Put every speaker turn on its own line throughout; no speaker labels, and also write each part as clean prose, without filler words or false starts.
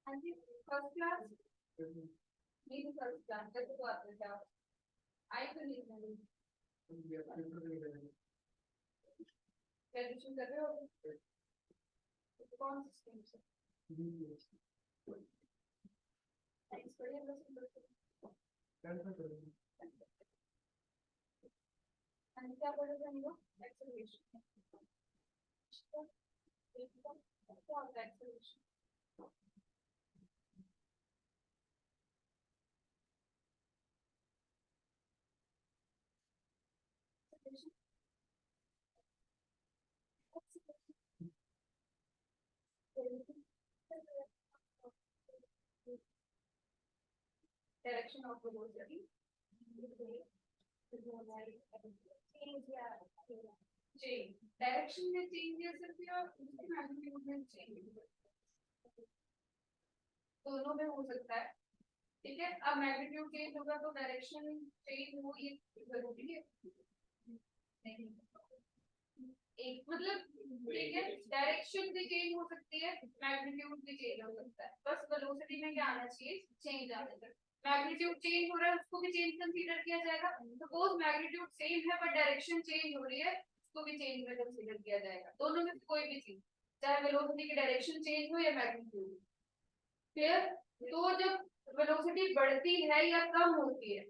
First class नहीं तो first class कैसे तो आते थे आप आई तो नहीं ग्रेजुएशन कर रहे हो कौन सी स्ट्रीम से साइंस पढ़े बस क्या पढ़े थे हम लोग एक्सेलरेशन क्या होता है acceleration direction of velocity direction में चेंज कर सकते हो उसके मैग्नीट्यूड में चेंज दोनों में हो सकता है ठीक है अब मैग्नीट्यूड चेंज होगा तो डायरेक्शन चेंज हो ये जरूरी है नहीं एक मतलब ठीक है डायरेक्शन भी चेंज हो सकती है मैग्नीट्यूड भी चेंज हो सकता है बस वेलोसिटी में क्या आना चाहिए चेंज आने तक मैग्नीट्यूड चेंज हो रहा है उसको भी चेंज कंसीडर किया जाएगा सपोज मैग्नीट्यूड सेम है पर डायरेक्शन चेंज हो रही है उसको भी चेंज में कंसीडर किया जाएगा दोनों में से कोई भी चीज चाहे वेलोसिटी की डायरेक्शन चेंज हो या मैग्नीट्यूड क्लियर तो जब वेलोसिटी बढ़ती है या कम होती है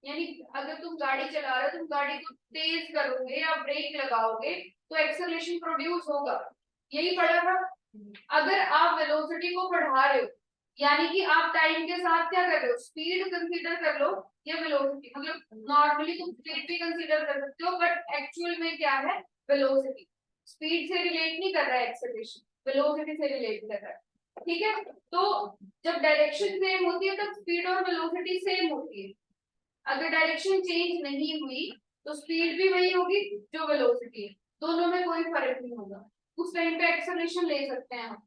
यानी अगर तुम गाड़ी चला रहे हो तुम गाड़ी को तेज करोगे या ब्रेक लगाओगे तो एक्सेलरेशन प्रोड्यूस होगा यही पढ़ा था अगर आप वेलोसिटी को बढ़ा रहे हो यानी कि आप टाइम के साथ क्या कर रहे हो स्पीड कंसीडर कर लो या वेलोसिटी मतलब नॉर्मली तुम स्पीड भी कंसीडर कर सकते हो बट एक्चुअल में क्या है वेलोसिटी स्पीड से रिलेट नहीं कर रहा है एक्सेलरेशन वेलोसिटी से रिलेट कर रहा है ठीक है तो जब डायरेक्शन सेम होती है तब स्पीड और वेलोसिटी सेम होती है अगर डायरेक्शन चेंज नहीं हुई तो स्पीड भी वही होगी जो वेलोसिटी है दोनों में कोई फर्क नहीं होगा उस टाइम पे एक्सेलरेशन ले सकते हैं हम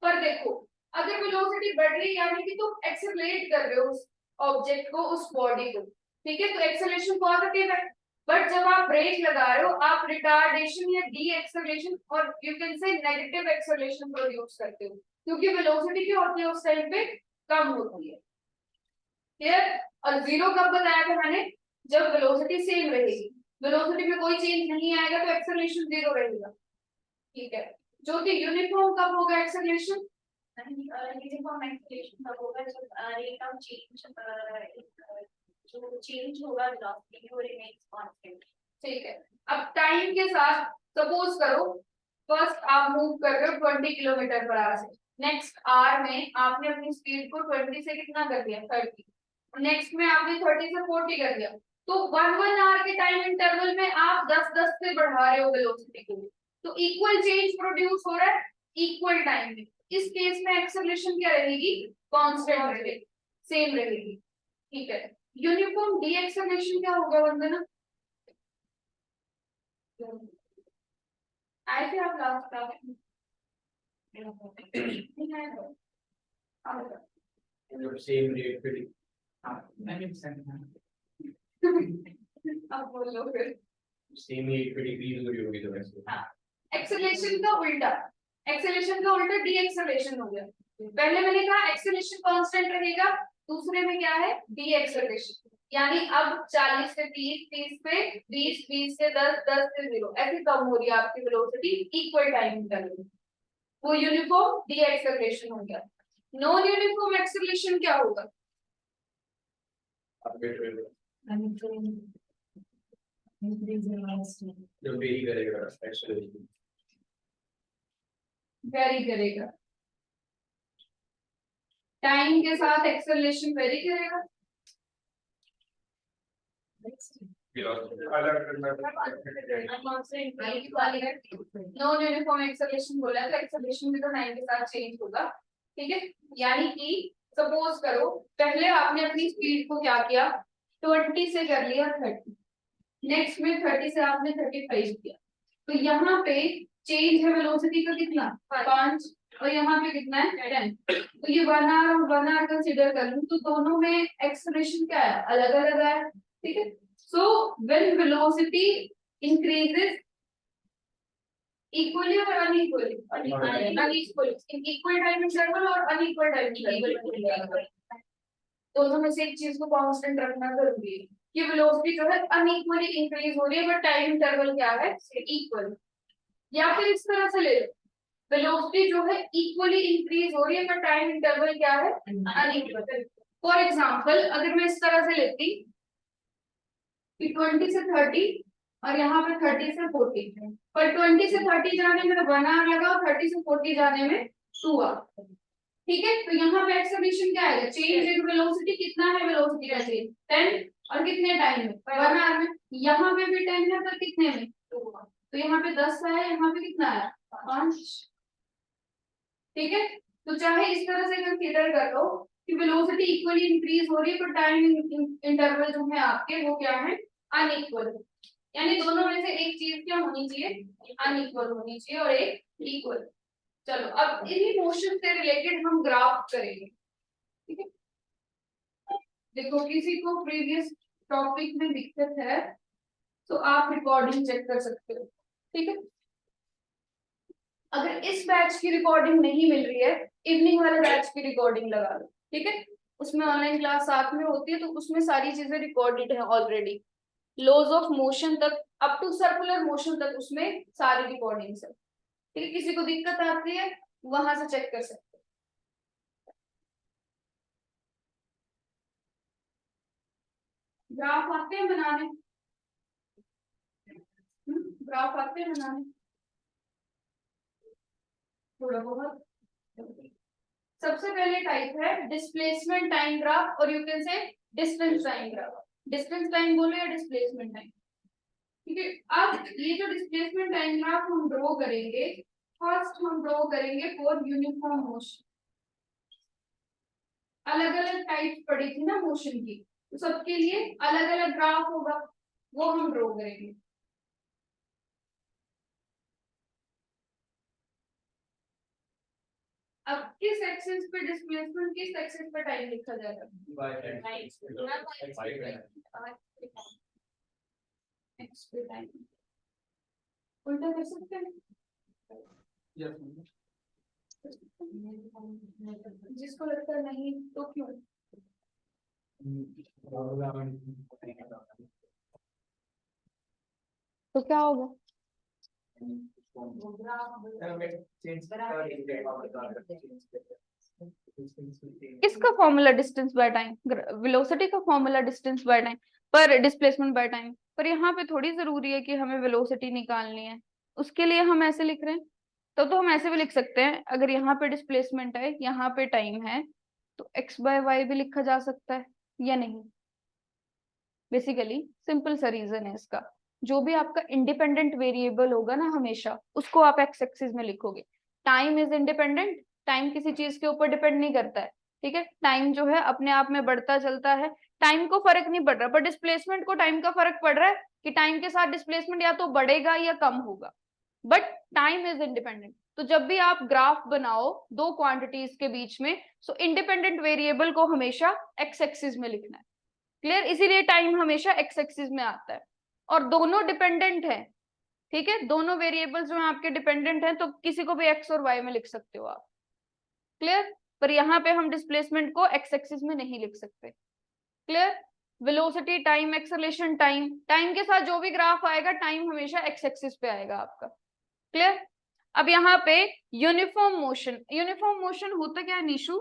पर देखो अगर वेलोसिटी बढ़ रही यानी कि तुम एक्सेलरेट कर रहे हो उस ऑब्जेक्ट को उस बॉडी को ठीक है तो एक्सेलरेशन पॉजिटिव है बट जब आप ब्रेक लगा रहे हो आप रिटार्डेशन या डी एक्सेलरेशन और you can say negative acceleration produce करते हो क्योंकि वेलोसिटी क्या होती है उस टाइम पे कम होती है क्लियर और जीरो कब बताया था मैंने जब वेलोसिटी सेम रहेगी वेलोसिटी में कोई चेंज नहीं आएगा तो एक्सेलरेशन जीरो रहेगा ठीक है जो कि यूनिफॉर्म कब होगा एक्सेलरेशन यूनिफॉर्म एक्सेलरेशन कब होगा जब रेट ऑफ चेंज जो चेंज होगा वेलोसिटी वो रिमेन्स कांस्टेंट ठीक है अब टाइम के साथ सपोज करो फर्स्ट आप मूव कर रहे हो 20 किलोमीटर पर आवर से नेक्स्ट आवर में आपने अपनी स्पीड को 20 से कितना कर दिया 30 नेक्स्ट में आपने 30 से 40 कर दिया तो 1 आवर के टाइम इंटरवल में आप 10 से बढ़ा रहे हो वेलोसिटी को तो इक्वल चेंज प्रोड्यूस हो रहा है इक्वल टाइम में इस केस में एक्सेलरेशन क्या रहेगी कांस्टेंट रहेगी सेम रहेगी ठीक है यूनिफॉर्म डी एक्सेलरेशन क्या होगा वंदना आए थे आप लास्ट क्लास में नहीं आए थे
सेम रेट पे
अब बोलो फिर
सेम रेट पे डिक्रीज हो रही होगी तो वैसे
एक्सेलरेशन का उल्टा डी एक्सेलरेशन हो गया पहले मैंने कहा एक्सेलरेशन कांस्टेंट रहेगा दूसरे में क्या है डी एक्सेलरेशन यानी अब 40 से 30 30 पे 20 20 से 10 10 से 0 ऐसे कम हो रही है आपकी वेलोसिटी इक्वल टाइम इंटरवल वो यूनिफॉर्म डी एक्सेलरेशन हो गया नॉन यूनिफॉर्म एक्सेलरेशन क्या होगा
जो वेरी करेगा एक्सेलरेशन
वेरी करेगा, टाइम के साथ एक्सेलरेशन वेरी करेगा। नॉन यूनिफॉर्म एक्सेलरेशन बोला है तो एक्सेलरेशन भी तो टाइम के साथ चेंज होगा, ठीक है। यानी कि सपोज करो पहले आपने अपनी स्पीड को क्या किया, 20 से कर लिया 30, नेक्स्ट में 30 से आपने 35 किया, तो यहाँ पे चेंज है वेलोसिटी का कितना 5, और यहाँ पे कितना है 10, तो ये 1 आवर और 1 आवर कंसीडर कर लूं तो दोनों में एक्सेलरेशन क्या है, अलग अलग है, ठीक है। So when velocity increases equally और unequally, unequally in equal time interval और अनइक्वल टाइम इंटरवल, दोनों में से एक चीज को कांस्टेंट रखना जरूरी है कि वेलोसिटी जो है अनइक्वली इंक्रीज हो रही है बट टाइम इंटरवल क्या है इक्वल। या फिर इस तरह से ले लो, वेलोसिटी जो है इक्वली इंक्रीज हो रही है बट टाइम इंटरवल क्या है अनइक्वल। फॉर एग्जांपल अगर मैं इस तरह से लेती कि 20 से 30 और यहाँ पे 30 से 40, पर 20 से 30 जाने में 1 आवर लगा और 30 से 40 जाने में 2 आवर, ठीक है। तो यहाँ पे एक्सेलरेशन क्या आएगा, चेंज इन वेलोसिटी, कितना है वेलोसिटी का चेंज 10, और कितने टाइम में 1 आवर में, यहाँ पे भी 10 है पर कितने में 2 आवर, तो यहाँ पे 10 है, यहाँ पे कितना है 5, ठीक है। तो चाहे इस तरह से कंसीडर कर लो कि वेलोसिटी इक्वली इंक्रीज हो रही है पर टाइम इंटरवल जो है आपके वो क्या है अनइक्वल, यानी दोनों में से एक चीज क्या होनी चाहिए अनइक्वल होनी चाहिए और एक इक्वल। चलो अब इन्हीं मोशन से रिलेटेड हम ग्राफ करेंगे, ठीक है। देखो किसी को प्रीवियस टॉपिक में दिक्कत है तो आप रिकॉर्डिंग चेक कर सकते हो, ठीक है। अगर इस बैच की रिकॉर्डिंग नहीं मिल रही है, इवनिंग वाले बैच की रिकॉर्डिंग लगा लो, ठीक है। उसमें ऑनलाइन क्लास साथ में होती है तो उसमें सारी चीजें रिकॉर्डेड है ऑलरेडी, लॉज ऑफ मोशन तक अप टू सर्कुलर मोशन तक उसमें सारी रिकॉर्डिंग्स है, ठीक है। किसी को दिक्कत आती है वहां से चेक कर सकते हो। ग्राफ आते हैं बनाने, ग्राफ आते हैं बनाने थोड़ा बहुत। सबसे पहले टाइप है डिस्प्लेसमेंट टाइम ग्राफ और you can say distance time graph, distance time बोलो या डिस्प्लेसमेंट टाइम, ठीक है। अब ये जो डिस्प्लेसमेंट टाइम ग्राफ हम ड्रॉ करेंगे, फर्स्ट हम ड्रॉ करेंगे फॉर यूनिफॉर्म मोशन, अलग अलग टाइप पड़ी थी ना मोशन की, तो सबके लिए अलग अलग ग्राफ होगा, वो हम ड्रॉ करेंगे। अब किस एक्सिस पे डिस्प्लेसमेंट, किस एक्सिस पे टाइम लिखा जाएगा, एक्स पे टाइम उल्टा कर सकते हैं, जिसको लगता नहीं तो क्यों, तो क्या होगा, इसका formula distance by time, velocity का फॉर्मूला डिस्टेंस बाय टाइम पर डिस्प्लेसमेंट बाय टाइम, पर यहाँ पे थोड़ी जरूरी है कि हमें वेलोसिटी निकालनी है, उसके लिए हम ऐसे लिख रहे हैं। तो हम ऐसे भी लिख सकते हैं, अगर यहाँ पे डिस्प्लेसमेंट है यहाँ पे टाइम है तो x बाय वाई भी लिखा जा सकता है या नहीं। बेसिकली सिंपल सा रीजन है इसका, जो भी आपका इंडिपेंडेंट वेरिएबल होगा ना हमेशा उसको आप एक्स एक्सिस में लिखोगे। टाइम इज इंडिपेंडेंट, टाइम किसी चीज के ऊपर डिपेंड नहीं करता है, ठीक है। टाइम जो है अपने आप में बढ़ता चलता है, टाइम को फर्क नहीं पड़ रहा, पर डिस्प्लेसमेंट को टाइम का फर्क पड़ रहा है कि टाइम के साथ डिस्प्लेसमेंट या तो बढ़ेगा या कम होगा, बट टाइम इज इंडिपेंडेंट। तो जब भी आप ग्राफ बनाओ दो क्वांटिटीज के बीच में, सो इंडिपेंडेंट वेरिएबल को हमेशा एक्स एक्सिस में लिखना है, क्लियर। इसीलिए टाइम हमेशा एक्स एक्सिस में आता है, और दोनों डिपेंडेंट है, ठीक है। दोनों वेरिएबल्स जो है आपके डिपेंडेंट हैं तो किसी को भी एक्स और वाई में लिख सकते हो आप, क्लियर। पर यहाँ पे हम डिस्प्लेसमेंट को एक्स एक्सिस में नहीं लिख सकते, clear. Velocity time acceleration time, time के साथ जो भी ग्राफ आएगा टाइम हमेशा एक्स एक्सिस पे आएगा आपका, क्लियर। अब यहाँ पे यूनिफॉर्म मोशन, यूनिफॉर्म मोशन होता क्या है निशु,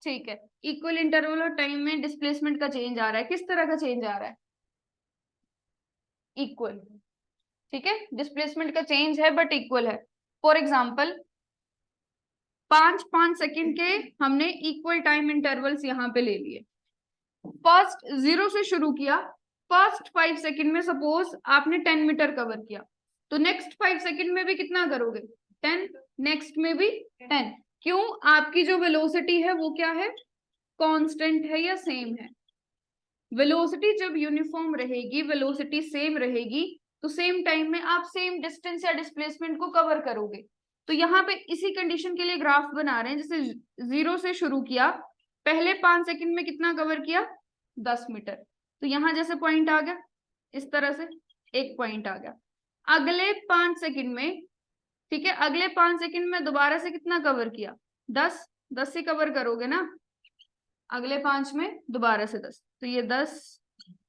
ठीक है, इक्वल इंटरवल और टाइम में डिस्प्लेसमेंट का चेंज आ रहा है, किस तरह का चेंज आ रहा है? इक्वल, ठीक है, डिस्प्लेसमेंट का चेंज है बट इक्वल है। फॉर एग्जाम्पल 5-5 सेकंड के हमने इक्वल टाइम इंटरवल्स यहाँ पे ले लिए। फर्स्ट 0 से शुरू किया, फर्स्ट 5 सेकंड में सपोज आपने 10 मीटर कवर किया, तो नेक्स्ट 5 सेकंड में भी कितना करोगे? 10, नेक्स्ट में भी 10। क्यों? आपकी जो वेलोसिटी है वो क्या है? कांस्टेंट है या सेम है? वेलोसिटी जब यूनिफॉर्म रहेगी, वेलोसिटी सेम रहेगी, तो सेम टाइम में आप सेम डिस्टेंस या डिस्प्लेसमेंट को कवर करोगे। तो यहाँ पे इसी कंडीशन के लिए ग्राफ बना रहे हैं, जैसे 0 से शुरू किया, पहले 5 सेकंड में कितना कवर किया? 10 मीटर। तो यहाँ जैसे पॉइंट आ गया, इस तरह से एक पॉइंट आ गया। अगले 5 सेकंड में, ठीक है, अगले 5 सेकंड में दोबारा से कितना कवर किया? 10 ही कवर करोगे ना, अगले 5 में दोबारा से 10, तो ये 10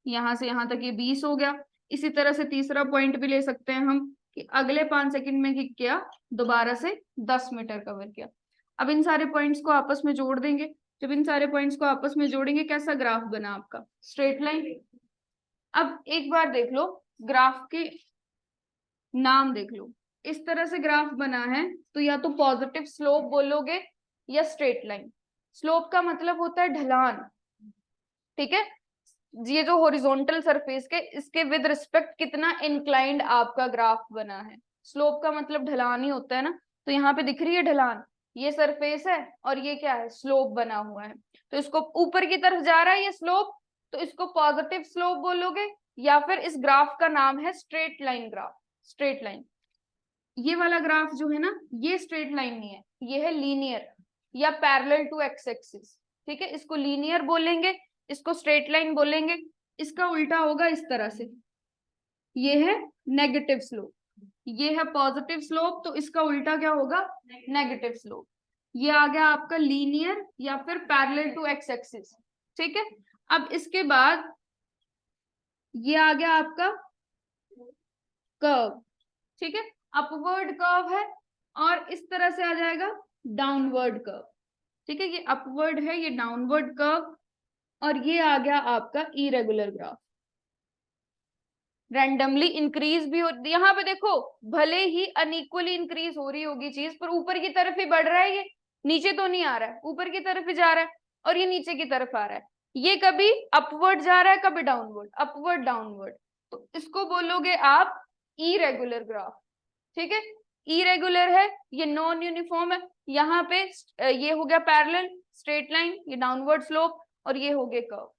यहां से यहां तक ये 20 हो गया। इसी तरह से तीसरा पॉइंट भी ले सकते हैं हम कि अगले 5 सेकंड में किया, दोबारा से 10 मीटर कवर किया। अब इन सारे पॉइंट्स को आपस में जोड़ देंगे। जब इन सारे पॉइंट्स को आपस में जोड़ेंगे, कैसा ग्राफ बना आपका? Straight line. अब एक बार देख लो, ग्राफ के नाम देख लो, इस तरह से ग्राफ बना है, तो या तो पॉजिटिव स्लोप बोलोगे या स्ट्रेट लाइन। स्लोप का मतलब होता है ढलान, ठीक है, ये जो हॉरिजॉन्टल सरफेस के, इसके विद रिस्पेक्ट कितना इंक्लाइंड आपका ग्राफ बना है। स्लोप का मतलब ढलान ही होता है ना, तो यहाँ पे दिख रही है ढलान, ये सरफेस है और ये क्या है? स्लोप बना हुआ है। तो इसको ऊपर की तरफ जा रहा है ये स्लोप, तो इसको पॉजिटिव स्लोप बोलोगे, या फिर इस ग्राफ का नाम है straight line graph. Straight line, ये वाला ग्राफ जो है ना, ये स्ट्रेट लाइन नहीं है, ये है लीनियर या पैरेलल टू एक्स एक्सिस, ठीक है, इसको लीनियर बोलेंगे, इसको स्ट्रेट लाइन बोलेंगे। इसका उल्टा होगा इस तरह से, ये है नेगेटिव स्लोप, ये है पॉजिटिव स्लोप, तो इसका उल्टा क्या होगा? Negative slope. ये आ गया आपका लीनियर या फिर पैरेलल टू एक्स एक्सिस, ठीक है। अब इसके बाद ये आ गया आपका कर्व, ठीक है, अपवर्ड कर्व है, और इस तरह से आ जाएगा डाउनवर्ड कर्व, ठीक है, ये अपवर्ड है, ये डाउनवर्ड कर्व, और ये आ गया आपका इरेगुलर ग्राफ। रैंडमली इंक्रीज भी हो, यहाँ पे देखो भले ही अनइक्वली इंक्रीज हो रही होगी चीज, पर ऊपर की तरफ ही बढ़ रहा है, ये नीचे तो नहीं आ रहा है, ऊपर की तरफ ही जा रहा है, और ये नीचे की तरफ आ रहा है। ये कभी अपवर्ड जा रहा है, कभी डाउनवर्ड, अपवर्ड डाउनवर्ड, तो इसको बोलोगे आप इरेगुलर ग्राफ, ठीक है। इरेगुलर है, ये नॉन यूनिफॉर्म है, यहाँ पे ये हो गया पैरेलल स्ट्रेट लाइन, ये डाउनवर्ड स्लोप, और ये हो गए कर्व।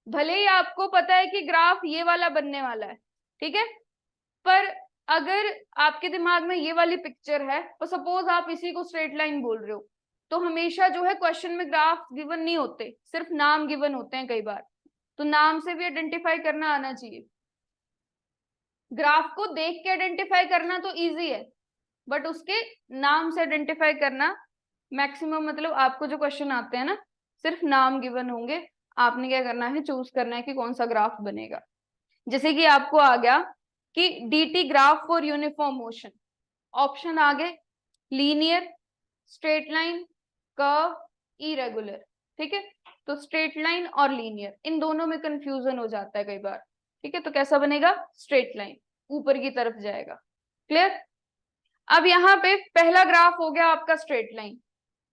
भले ही आपको पता है कि ग्राफ ये वाला बनने वाला है, ठीक है, पर अगर आपके दिमाग में ये वाली पिक्चर है, तो सपोज आप इसी को स्ट्रेट लाइन बोल रहे हो, तो हमेशा जो है क्वेश्चन में ग्राफ गिवन नहीं होते, सिर्फ नाम गिवन होते हैं कई बार, तो नाम से भी आइडेंटिफाई करना आना चाहिए। ग्राफ को देख के आइडेंटिफाई करना तो इजी है, बट उसके नाम से आइडेंटिफाई करना मैक्सिमम, मतलब आपको जो क्वेश्चन आते हैं ना, सिर्फ नाम गिवन होंगे, आपने क्या करना है? चूज करना है कि कौन सा ग्राफ बनेगा। जैसे कि आपको आ गया कि dt graph for uniform motion, option आ गए linear, straight line, curve, irregular, ठीक है। तो स्ट्रेट लाइन और लीनियर, इन दोनों में कंफ्यूजन हो जाता है कई बार, ठीक है, तो कैसा बनेगा? स्ट्रेट लाइन, ऊपर की तरफ जाएगा। क्लियर? अब यहाँ पे पहला ग्राफ हो गया आपका स्ट्रेट लाइन।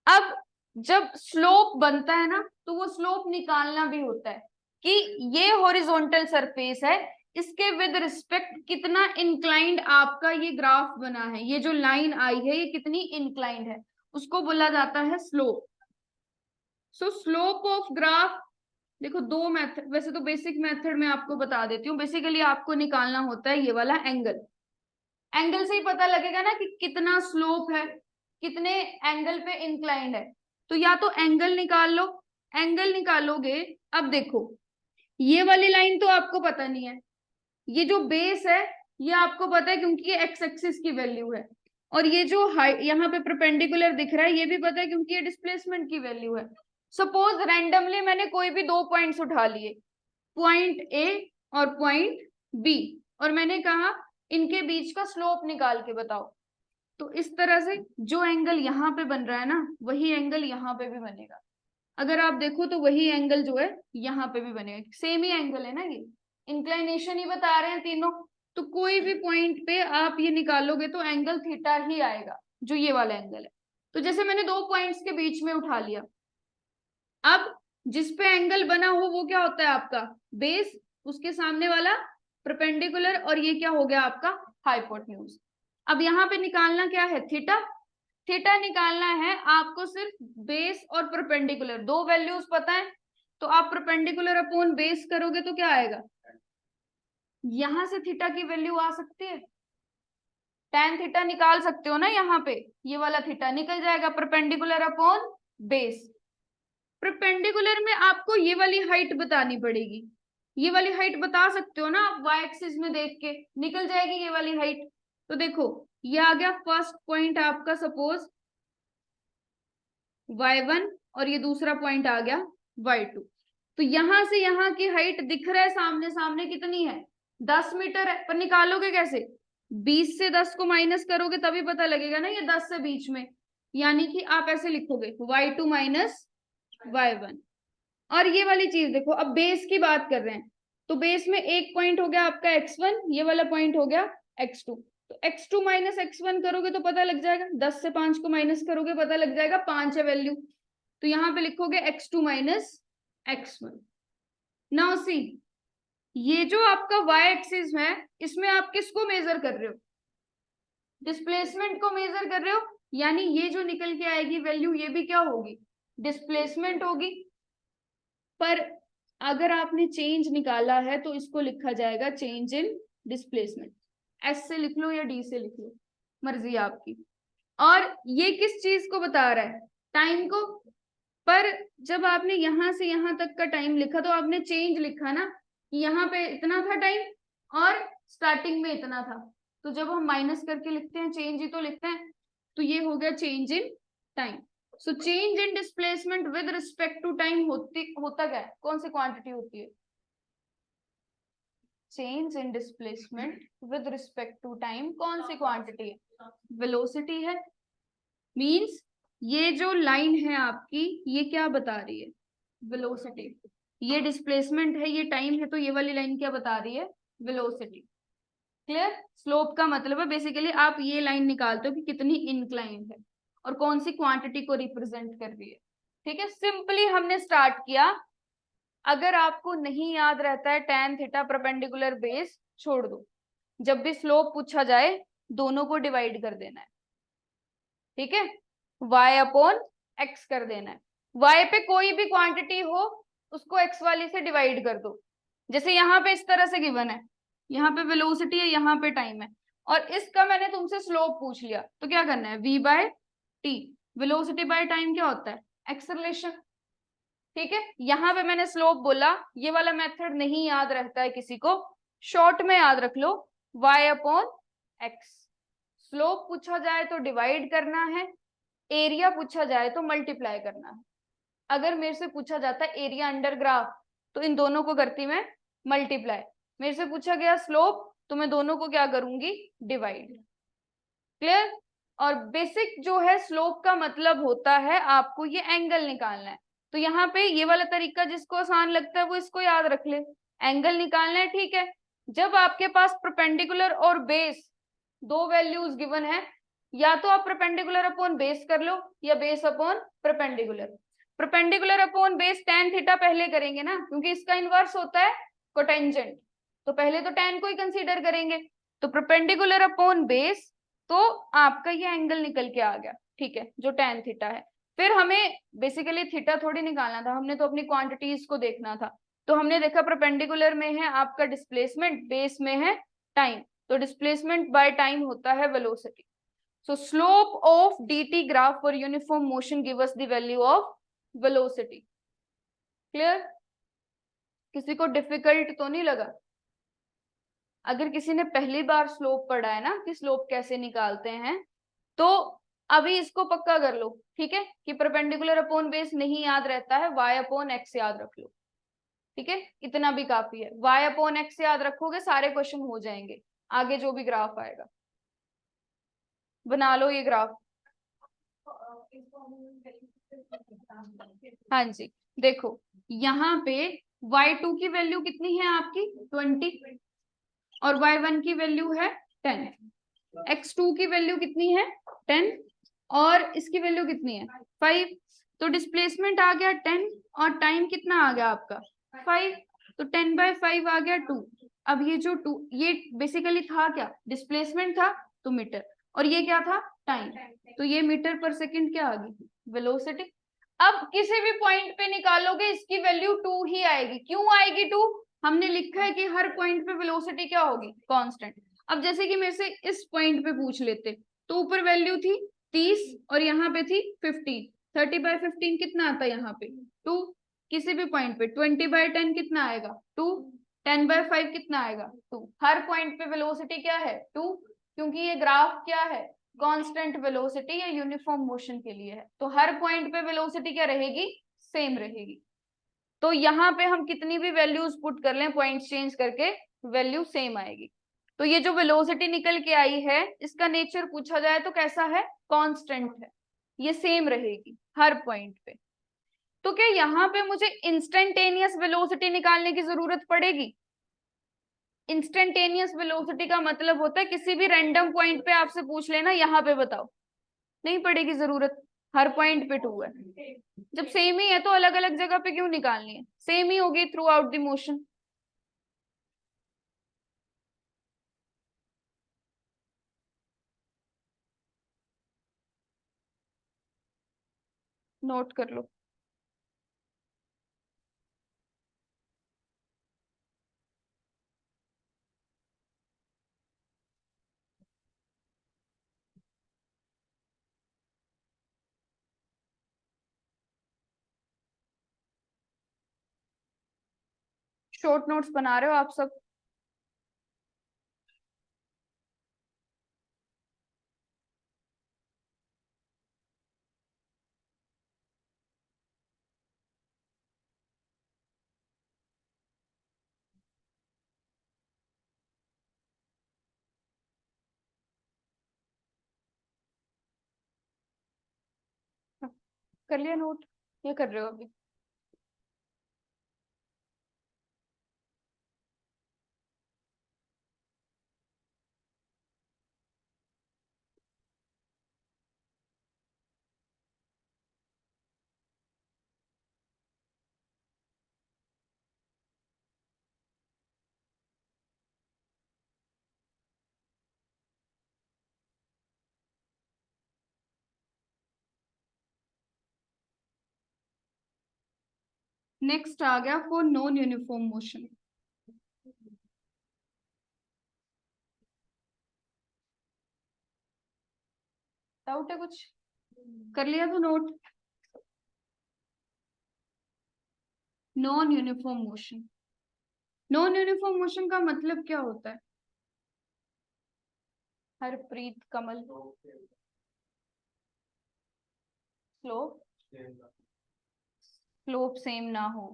अब जब स्लोप बनता है ना, तो वो स्लोप निकालना भी होता है कि ये हॉरिजॉन्टल सरफेस है, इसके विद रिस्पेक्ट कितना इंक्लाइंड आपका ये ग्राफ बना है, ये जो लाइन आई है ये कितनी इंक्लाइंड है, उसको बोला जाता है slope. So slope of graph, देखो दो मेथड, वैसे तो बेसिक मेथड में आपको बता देती हूँ। बेसिकली आपको निकालना होता है ये वाला एंगल, एंगल से ही पता लगेगा ना कि कितना स्लोप है, कितने एंगल पे इंक्लाइंड है, तो या तो एंगल निकाल लो, एंगल निकालोगे। अब देखो ये वाली लाइन तो आपको पता नहीं है, ये जो बेस है ये आपको पता है क्योंकि ये एक्स एक्सिस की वैल्यू है, और ये जो यहाँ पे परपेंडिकुलर दिख रहा है ये भी पता है क्योंकि ये डिस्प्लेसमेंट की वैल्यू है। सपोज रैंडमली मैंने कोई भी दो पॉइंट्स उठा लिए, पॉइंट ए और पॉइंट बी, और मैंने कहा इनके बीच का स्लोप निकाल के बताओ, तो इस तरह से जो एंगल यहाँ पे बन रहा है ना, वही एंगल यहाँ पे भी बनेगा। अगर आप देखो तो वही एंगल जो है यहाँ पे भी बनेगा, सेम ही एंगल है ना, ये इंक्लाइनेशन ही बता रहे हैं तीनों। तो कोई भी पॉइंट पे आप ये निकालोगे तो एंगल थीटा ही आएगा, जो ये वाला एंगल है। तो जैसे मैंने दो पॉइंट्स के बीच में उठा लिया, अब जिस पे एंगल बना हो वो क्या होता है आपका बेस, उसके सामने वाला परपेंडिकुलर, और ये क्या हो गया आपका हाइपोटेन्यूज। अब यहाँ पे निकालना क्या है, थीटा। थीटा निकालना है आपको सिर्फ बेस और परपेंडिकुलर, दो वैल्यूज पता है, तो आप परपेंडिकुलर अपॉन बेस करोगे तो क्या आएगा, यहां से थीटा की वैल्यू आ सकती है, tan थीटा निकाल सकते हो ना, यहाँ पे ये वाला थीटा निकल जाएगा, परपेंडिकुलर अपॉन बेस। परपेंडिकुलर में आपको ये वाली हाइट बतानी पड़ेगी, ये वाली हाइट बता सकते हो ना आप, y एक्सिस में देख के निकल जाएगी ये वाली हाइट। तो देखो ये आ गया फर्स्ट पॉइंट आपका, सपोज y1, और ये दूसरा पॉइंट आ गया y2। तो यहां से यहाँ की हाइट दिख रहा है सामने सामने, कितनी है 10 मीटर है, पर निकालोगे कैसे, 20 से 10 को माइनस करोगे तभी पता लगेगा ना, ये 10 से बीच में, यानी कि आप ऐसे लिखोगे y2 माइनस y1। और ये वाली चीज देखो, अब बेस की बात कर रहे हैं, तो बेस में एक पॉइंट हो गया आपका x1, ये वाला पॉइंट हो गया x2। तो x2 माइनस x1 करोगे तो पता लग जाएगा, 10 से 5 को माइनस करोगे पता लग जाएगा, 5 है वैल्यू, तो यहाँ पे लिखोगे x2 minus x1। Now see, ये जो आपका y एक्सिस है, इसमें आप किसको मेजर कर रहे हो, डिस्प्लेसमेंट को मेजर कर रहे हो, यानी ये जो निकल के आएगी वैल्यू, ये भी क्या होगी, डिस्प्लेसमेंट होगी। पर अगर आपने चेंज निकाला है तो इसको लिखा जाएगा चेंज इन डिस्प्लेसमेंट, एस से लिख लो या डी से लिख लो, मर्जी आपकी। और ये किस चीज को बता रहा है, टाइम को। पर जब आपने यहां से यहां तक का टाइम लिखा तो आपने चेंज लिखा ना, कि यहाँ पे इतना था टाइम और स्टार्टिंग में इतना था, तो जब हम माइनस करके लिखते हैं चेंज ही तो लिखते हैं, तो ये हो गया change in time. So change in displacement with respect to time होता क्या है, कौन सी क्वांटिटी होती है, change in displacement with respect to time कौन सी क्वांटिटी है, वेलोसिटी है। मींस ये जो लाइन है आपकी, ये क्या बता रही है, वेलोसिटी। ये डिस्प्लेसमेंट है, ये टाइम है, तो ये वाली लाइन क्या बता रही है, वेलोसिटी। क्लियर। स्लोप का मतलब है बेसिकली आप ये लाइन निकालते हो कि कितनी इंक्लाइंड है और कौन सी क्वांटिटी को रिप्रेजेंट कर रही है। ठीक है, सिंपली हमने स्टार्ट किया। अगर आपको नहीं याद रहता है tan थीटा परपेंडिकुलर बेस, छोड़ दो, जब भी स्लोप पूछा जाए दोनों को डिवाइड कर देना है, ठीक है, y अपॉन x कर देना है। y पे कोई भी क्वांटिटी हो उसको x वाली से डिवाइड कर दो, जैसे यहाँ पे इस तरह से गिवन है, यहाँ पे वेलोसिटी है, यहाँ पे टाइम है, और इसका मैंने तुमसे स्लोप पूछ लिया, तो क्या करना है, v by T. Velocity by time क्या होता है, एक्सेलरेशन। ठीक है, यहाँ पे मैंने स्लोप बोला, ये वाला मेथड नहीं याद रहता है किसी को, शॉर्ट में याद रख लो, y अपॉन x। स्लोप पूछा जाए तो डिवाइड करना है, एरिया पूछा जाए तो मल्टीप्लाई करना है। अगर मेरे से पूछा जाता है एरिया अंडर ग्राफ, तो इन दोनों को करती मैं मल्टीप्लाई। मेरे से पूछा गया स्लोप, तो मैं दोनों को क्या करूंगी, डिवाइड। क्लियर। और बेसिक जो है स्लोप का मतलब होता है आपको ये एंगल निकालना है। तो यहाँ पे ये वाला तरीका जिसको आसान लगता है वो इसको याद रख ले, एंगल निकालना है। ठीक है, जब आपके पास परपेंडिकुलर और बेस दो वैल्यूज गिवन है, या तो आप परपेंडिकुलर अपॉन बेस कर लो या base upon perpendicular. Perpendicular upon base tan theta पहले करेंगे ना, क्योंकि इसका इनवर्स होता है कोटेंजेंट, तो पहले तो tan को ही कंसीडर करेंगे। तो परपेंडिकुलर अपॉन बेस, तो आपका ये एंगल निकल के आ गया, ठीक है, जो tan थीटा है। फिर हमें बेसिकली थीटा थोड़ी निकालना था, हमने तो अपनी क्वांटिटीज को देखना था। तो हमने देखा परपेंडिकुलर में है आपका डिस्प्लेसमेंट, बेस में है टाइम, तो डिस्प्लेसमेंट बाय टाइम होता है velocity. So slope of dt graph for uniform motion give us the value of velocity. Clear? किसी को डिफिकल्ट तो नहीं लगा? अगर किसी ने पहली बार स्लोप पढ़ा है ना कि स्लोप कैसे निकालते हैं, तो अभी इसको पक्का कर लो, ठीक है, कि परपेंडिकुलर अपॉन बेस नहीं याद रहता है, y अपॉन x याद रख लो। ठीक है, इतना भी काफी है, y अपॉन x याद रखोगे सारे क्वेश्चन हो जाएंगे, आगे जो भी ग्राफ आएगा। बना लो ये ग्राफ। हाँ जी, देखो यहाँ पे y2 की वैल्यू कितनी है आपकी 20 और y1 की वैल्यू है 10, x2 की वैल्यू कितनी है 10 और इसकी वैल्यू कितनी है 5। तो डिस्प्लेसमेंट आ गया 10 और टाइम कितना आ गया आपका 5, तो 10/5 आ गया 2। अब ये जो 2 ये बेसिकली था क्या, डिस्प्लेसमेंट था तो मीटर, और ये क्या था टाइम, तो ये मीटर पर सेकंड क्या आ गई वेलोसिटी। अब किसी भी पॉइंट पे निकालोगे इसकी वैल्यू 2 ही आएगी। क्यों आएगी 2, हमने लिखा है कि हर पॉइंट पे वेलोसिटी क्या होगी कांस्टेंट। अब जैसे कि मेरे से इस पॉइंट पे पूछ लेते तो ऊपर वैल्यू थी 30 और यहाँ पे थी 15, 30/15 कितना आता है यहाँ पे 2। किसी भी पॉइंट पे 20/10 कितना आएगा 2, 10/5 कितना आएगा 2। हर पॉइंट पे वेलोसिटी क्या है 2, क्योंकि ये ग्राफ क्या है कांस्टेंट वेलोसिटी या यूनिफॉर्म मोशन के लिए है, तो हर पॉइंट पे वेलोसिटी क्या रहेगी सेम रहेगी। तो यहाँ पे हम कितनी भी वैल्यूज पुट कर लें पॉइंट्स चेंज करके वैल्यू सेम आएगी। तो ये जो वेलोसिटी निकल के आई है इसका नेचर पूछा जाए तो कैसा है कांस्टेंट है, ये सेम रहेगी हर पॉइंट पे। तो क्या यहाँ पे मुझे इंस्टेंटेनियस वेलोसिटी निकालने की जरूरत पड़ेगी। इंस्टेंटेनियस वेलोसिटी का मतलब होता है किसी भी रैंडम पॉइंट पे आपसे पूछ लेना यहाँ पे बताओ, नहीं पड़ेगी जरूरत, हर पॉइंट पे 2 है। जब सेम ही है तो अलग अलग जगह पे क्यों निकालनी है, सेम ही होगी through out the motion. Note कर लो। शॉर्ट नोट्स बना रहे हो आप सब। कर लिया नोट, ये कर रहे हो अभी। नेक्स्ट आ गया for non uniform motion. Doubt है कुछ, कर लिया तो note. Non uniform motion, non uniform motion का मतलब क्या होता है हरप्रीत कमल। स्लोप, स्लोप सेम ना हो,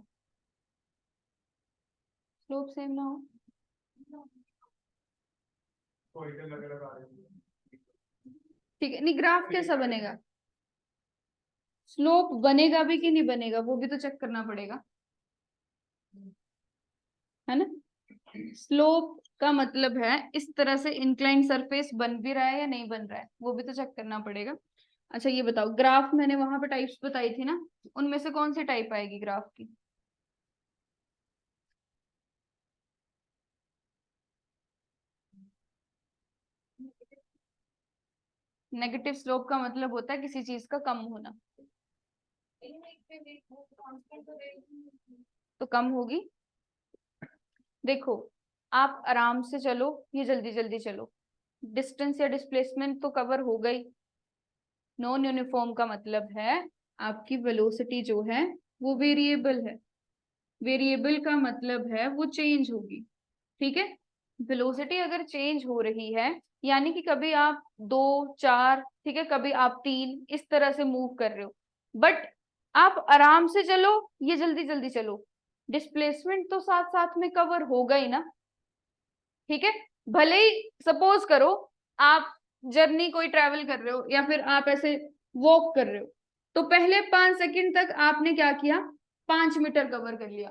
स्लोप सेम ना हो, ठीक है। नहीं ग्राफ कैसा बनेगा, स्लोप बनेगा भी कि नहीं बनेगा वो भी तो चेक करना पड़ेगा, है ना। स्लोप का मतलब है इस तरह से इंक्लाइन सरफेस बन भी रहा है या नहीं बन रहा है, वो भी तो चेक करना पड़ेगा। अच्छा ये बताओ, ग्राफ मैंने वहां पे टाइप्स बताई थी ना, उनमें से कौन सी टाइप आएगी ग्राफ की। नेगेटिव स्लोप का मतलब होता है किसी चीज का कम होना, तो कम होगी। देखो आप आराम से चलो, ये जल्दी जल्दी चलो, डिस्टेंस या डिस्प्लेसमेंट तो कवर हो गई। नॉन यूनिफॉर्म का मतलब है आपकी वेलोसिटी जो है वो वेरिएबल है, वेरिएबल का मतलब है वो चेंज होगी, ठीक है। वेलोसिटी अगर चेंज हो रही है यानी कि कभी आप 2 4, ठीक है, कभी आप 3 इस तरह से मूव कर रहे हो, बट आप आराम से चलो, ये जल्दी जल्दी चलो, डिस्प्लेसमेंट तो साथ साथ में कवर होगा ही ना, ठीक है। भले ही सपोज करो आप जर्नी कोई ट्रैवल कर रहे हो या फिर आप ऐसे वॉक कर रहे हो, तो पहले 5 सेकंड तक आपने क्या किया, 5 मीटर कवर कर लिया।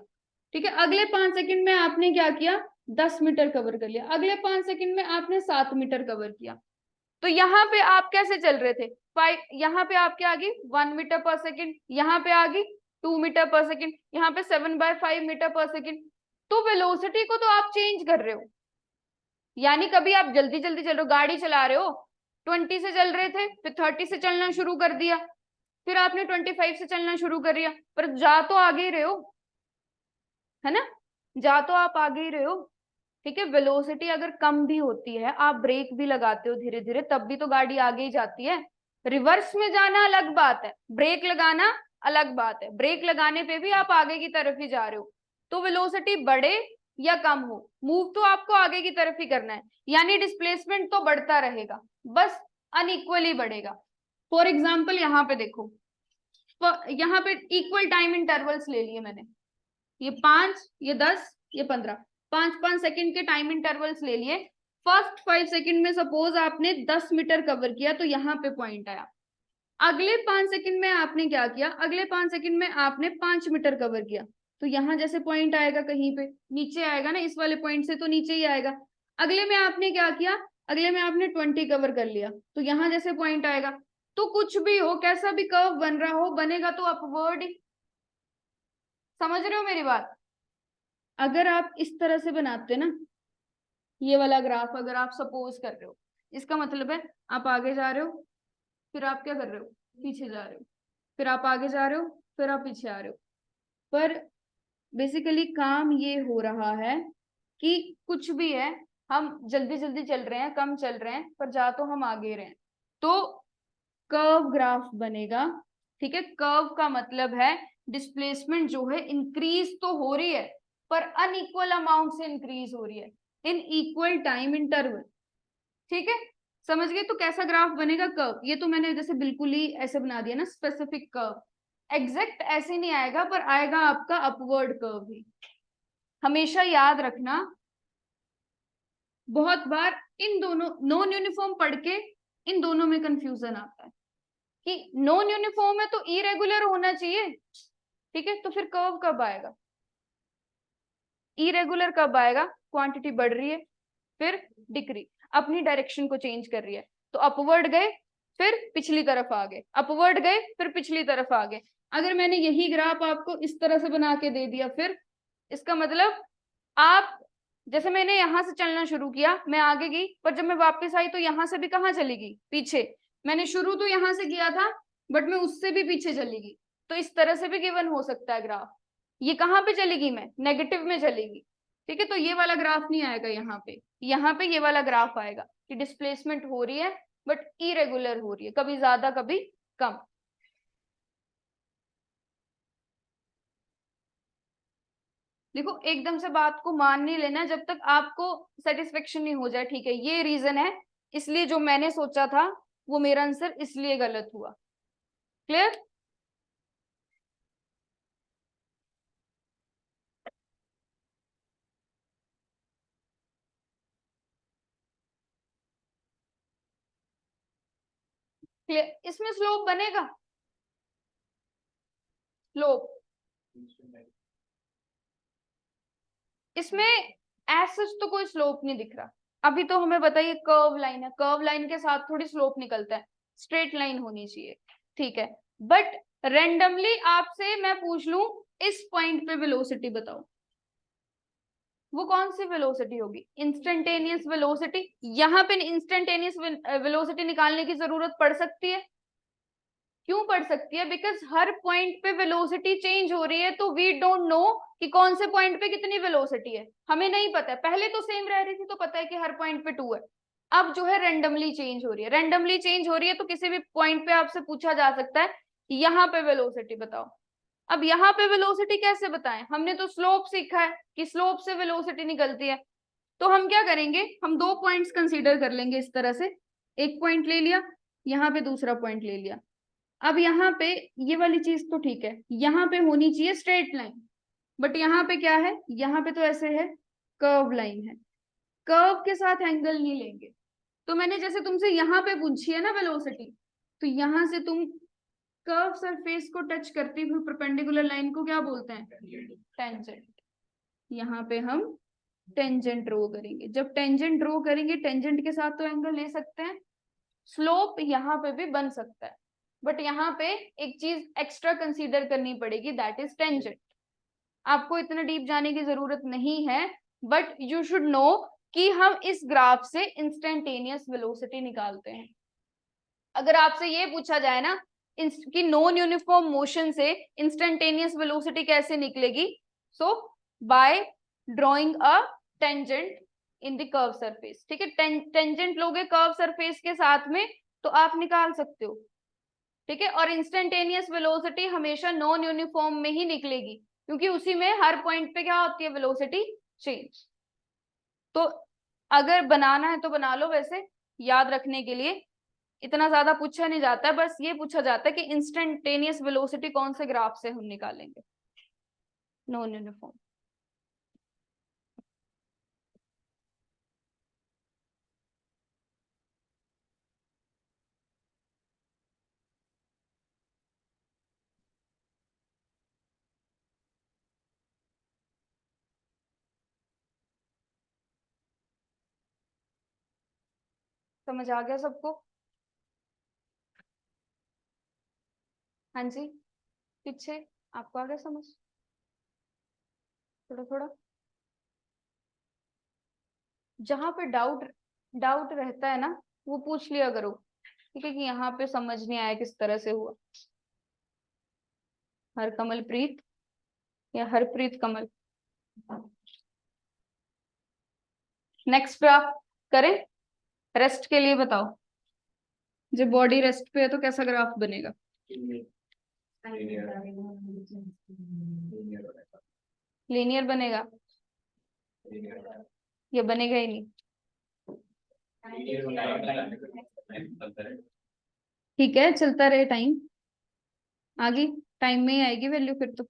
ठीक है, अगले 5 सेकंड में आपने क्या किया, 10 मीटर कवर कर लिया। अगले 5 सेकंड में आपने 7 मीटर कवर किया। तो यहाँ पे आप कैसे चल रहे थे, 5, यहाँ पे आपके आ गई 1 मीटर पर सेकंड, यहाँ पे आ गई 2 मीटर पर सेकंड, यहाँ पे 7/5 मीटर पर सेकंड। तो वेलोसिटी को तो आप चेंज कर रहे हो, यानी कभी आप जल्दी जल्दी चल रहे हो, गाड़ी चला रहे हो, 20 से चल रहे थे, फिर 30 से चलना शुरू कर दिया, फिर आपने 25 से चलना शुरू कर दिया, पर जा तो आगे ही रहे हो, है ना, जा तो आप आगे ही रहे हो। ठीक है, वेलोसिटी अगर कम भी होती है, आप ब्रेक भी लगाते हो धीरे धीरे, तब भी तो गाड़ी आगे ही जाती है। रिवर्स में जाना अलग बात है, ब्रेक लगाना अलग बात है, ब्रेक लगाने पे भी आप आगे की तरफ ही जा रहे हो। तो वेलोसिटी बढ़े या कम हो, मूव तो आपको आगे की तरफ ही करना है, यानी डिस्प्लेसमेंट तो बढ़ता रहेगा, बस अनइक्वली बढ़ेगा। फॉर एग्जाम्पल यहाँ पे देखो, यहाँ पे इक्वल टाइम इंटरवल्स ले लिए मैंने, ये 5, ये 10, ये 15, 5-5 सेकंड के टाइम इंटरवल्स ले लिए। फर्स्ट 5 सेकंड में सपोज आपने 10 मीटर कवर किया, तो यहाँ पे पॉइंट आया। अगले 5 सेकंड में आपने क्या किया, अगले 5 सेकंड में आपने 5 मीटर कवर किया, तो यहाँ जैसे पॉइंट आएगा कहीं पे नीचे आएगा ना, इस वाले पॉइंट से तो नीचे ही आएगा। अगले में आपने क्या किया, अगले में आपने 20 कवर कर लिया, तो यहाँ जैसे पॉइंट आएगा। तो कुछ भी हो, कैसा भी कर्व बन रहा हो, बनेगा तो अपवर्ड ही। समझ रहे हो मेरी बात? अगर आप इस तरह से बनाते ना, ये वाला ग्राफ अगर आप सपोज कर रहे हो, इसका मतलब है आप आगे जा रहे हो, फिर आप क्या कर रहे हो, पीछे जा रहे हो, फिर आप आगे जा रहे हो, फिर आप पीछे आ रहे हो। पर बेसिकली काम ये हो रहा है कि कुछ भी है, हम जल्दी जल्दी चल रहे हैं, कम चल रहे हैं, पर जा तो हम आगे रहे हैं, तो कर्व ग्राफ बनेगा। ठीक है, कर्व का मतलब है डिस्प्लेसमेंट जो है इंक्रीज तो हो रही है, पर अनइक्वल अमाउंट से इंक्रीज हो रही है इन इक्वल टाइम इंटरवल। ठीक है, समझ गए? तो कैसा ग्राफ बनेगा, कर्व। ये तो मैंने जैसे बिल्कुल ही ऐसे बना दिया ना, स्पेसिफिक कर्व, एग्जैक्ट ऐसे नहीं आएगा, पर आएगा आपका अपवर्ड कर्व ही। हमेशा याद रखना, बहुत बार इन दोनों नॉन यूनिफॉर्म पढ़ के इन दोनों में कंफ्यूजन आता है कि नॉन यूनिफॉर्म है तो इरेगुलर होना चाहिए। ठीक है, तो फिर कर्व कब आएगा, इरेगुलर कब आएगा, क्वांटिटी बढ़ रही है फिर डिक्रीज, अपनी डायरेक्शन को चेंज कर रही है, तो अपवर्ड गए फिर पिछली तरफ आ गए, अपवर्ड गए फिर पिछली तरफ आ गए। अगर मैंने यही ग्राफ आपको इस तरह से बना के दे दिया, फिर इसका मतलब आप, जैसे मैंने यहां से चलना शुरू किया, मैं आगे गई, पर जब मैं वापस आई तो यहां से भी कहाँ चली गई, पीछे। मैंने शुरू तो यहां से किया था, बट मैं उससे भी पीछे चली गई। तो इस तरह से भी गिवन हो सकता है ग्राफ। ये कहाँ पे चलेगी, मैं नेगेटिव में चलेगी। ठीक है, तो ये वाला ग्राफ नहीं आएगा यहाँ पे ये वाला ग्राफ आएगा कि डिस्प्लेसमेंट हो रही है बट इरेगुलर हो रही है, कभी ज्यादा कभी कम। देखो, एकदम से बात को मान नहीं लेना जब तक आपको सेटिस्फेक्शन नहीं हो जाए। ठीक है, ये रीजन है, इसलिए जो मैंने सोचा था वो मेरा आंसर इसलिए गलत हुआ। क्लियर? क्लियर? इसमें स्लोप बनेगा, स्लोप इसमें ऐसा तो कोई स्लोप नहीं दिख रहा। अभी तो हमें बताइए कर्व लाइन है, कर्व लाइन के साथ थोड़ी स्लोप निकलता है, स्ट्रेट लाइन होनी चाहिए। ठीक है, बट रेंडमली आपसे मैं पूछ लूं इस पॉइंट पे वेलोसिटी बताओ, वो कौन सी वेलोसिटी होगी, इंस्टेंटेनियस वेलोसिटी। यहाँ पे इंस्टेंटेनियस वेलोसिटी निकालने की जरूरत पड़ सकती है, क्यों पड़ सकती है, बिकॉज हर पॉइंट पे वेलोसिटी चेंज हो रही है, तो वी डोंट नो कि कौन से पॉइंट पे कितनी वेलोसिटी है, हमें नहीं पता है। पहले तो सेम रह रही थी तो पता है कि हर पॉइंट पे 2 है, अब जो है रेंडमली चेंज हो रही है, रेंडमली चेंज हो रही है, तो किसी भी पॉइंट पे आपसे पूछा जा सकता है यहाँ पे वेलोसिटी बताओ। अब यहाँ पे वेलोसिटी कैसे बताएं, हमने तो स्लोप सीखा है कि स्लोप से वेलोसिटी निकलती है। तो हम क्या करेंगे, हम 2 पॉइंट्स कंसीडर कर लेंगे इस तरह से, एक पॉइंट ले लिया, यहाँ पे दूसरा पॉइंट ले लिया। अब यहाँ पे ये वाली चीज तो ठीक है, यहाँ पे होनी चाहिए स्ट्रेट लाइन, बट यहाँ पे क्या है, यहाँ पे तो ऐसे है, कर्व लाइन है, कर्व के साथ एंगल नहीं लेंगे, तो मैंने जैसे तुमसे यहाँ पे पूछी है ना वेलोसिटी, तो यहाँ से तुम कर्व सरफेस को टच करती हुई परपेंडिकुलर लाइन को क्या बोलते हैं? टेंजेंट। यहाँ पे हम टेंजेंट ड्रॉ करेंगे। जब टेंजेंट ड्रॉ करेंगे, टेंजेंट के साथ तो एंगल ले सकते हैं, स्लोप यहाँ पे भी बन सकता है, बट यहाँ पे एक चीज एक्स्ट्रा कंसीडर करनी पड़ेगी, दैट इज टेंजेंट। आपको इतना डीप जाने की जरूरत नहीं है, बट यू शुड नो कि हम इस ग्राफ से इंस्टेंटेनियस वेलोसिटी निकालते हैं। अगर आपसे ये पूछा जाए ना कि नॉन यूनिफॉर्म मोशन से इंस्टेंटेनियस वेलोसिटी कैसे निकलेगी, so by drawing a tangent in the curve surface. ठीक है, टेंजेंट लोगे कर्व सरफेस के साथ में तो आप निकाल सकते हो। ठीक है, और इंस्टेंटेनियस वेलोसिटी हमेशा नॉन यूनिफॉर्म में ही निकलेगी, क्योंकि उसी में हर पॉइंट पे क्या होती है? Velocity change. तो अगर बनाना है तो बना लो, वैसे याद रखने के लिए इतना ज्यादा पूछा नहीं जाता है, बस ये पूछा जाता है कि इंस्टेंटेनियस वेलोसिटी कौन से ग्राफ से हम निकालेंगे, नॉन यूनिफॉर्म। समझ आ गया सबको? हाँ जी, पीछे आपको आ गया समझ? थोड़ा थोड़ा जहां पे डाउट डाउट रहता है ना, वो पूछ लिया करो। ठीक है, कि यहाँ पे समझ नहीं आया किस तरह से हुआ। हर कमल प्रीत या हरप्रीत कमल। नेक्स्ट ग्राफ करें, रेस्ट के लिए बताओ। जब बॉडी रेस्ट पे है तो कैसा ग्राफ बनेगा? लीनियर बनेगा या बनेगा ही नहीं? ठीक है, चलता रहे टाइम, आगे टाइम में ही आएगी वैल्यू, फिर तो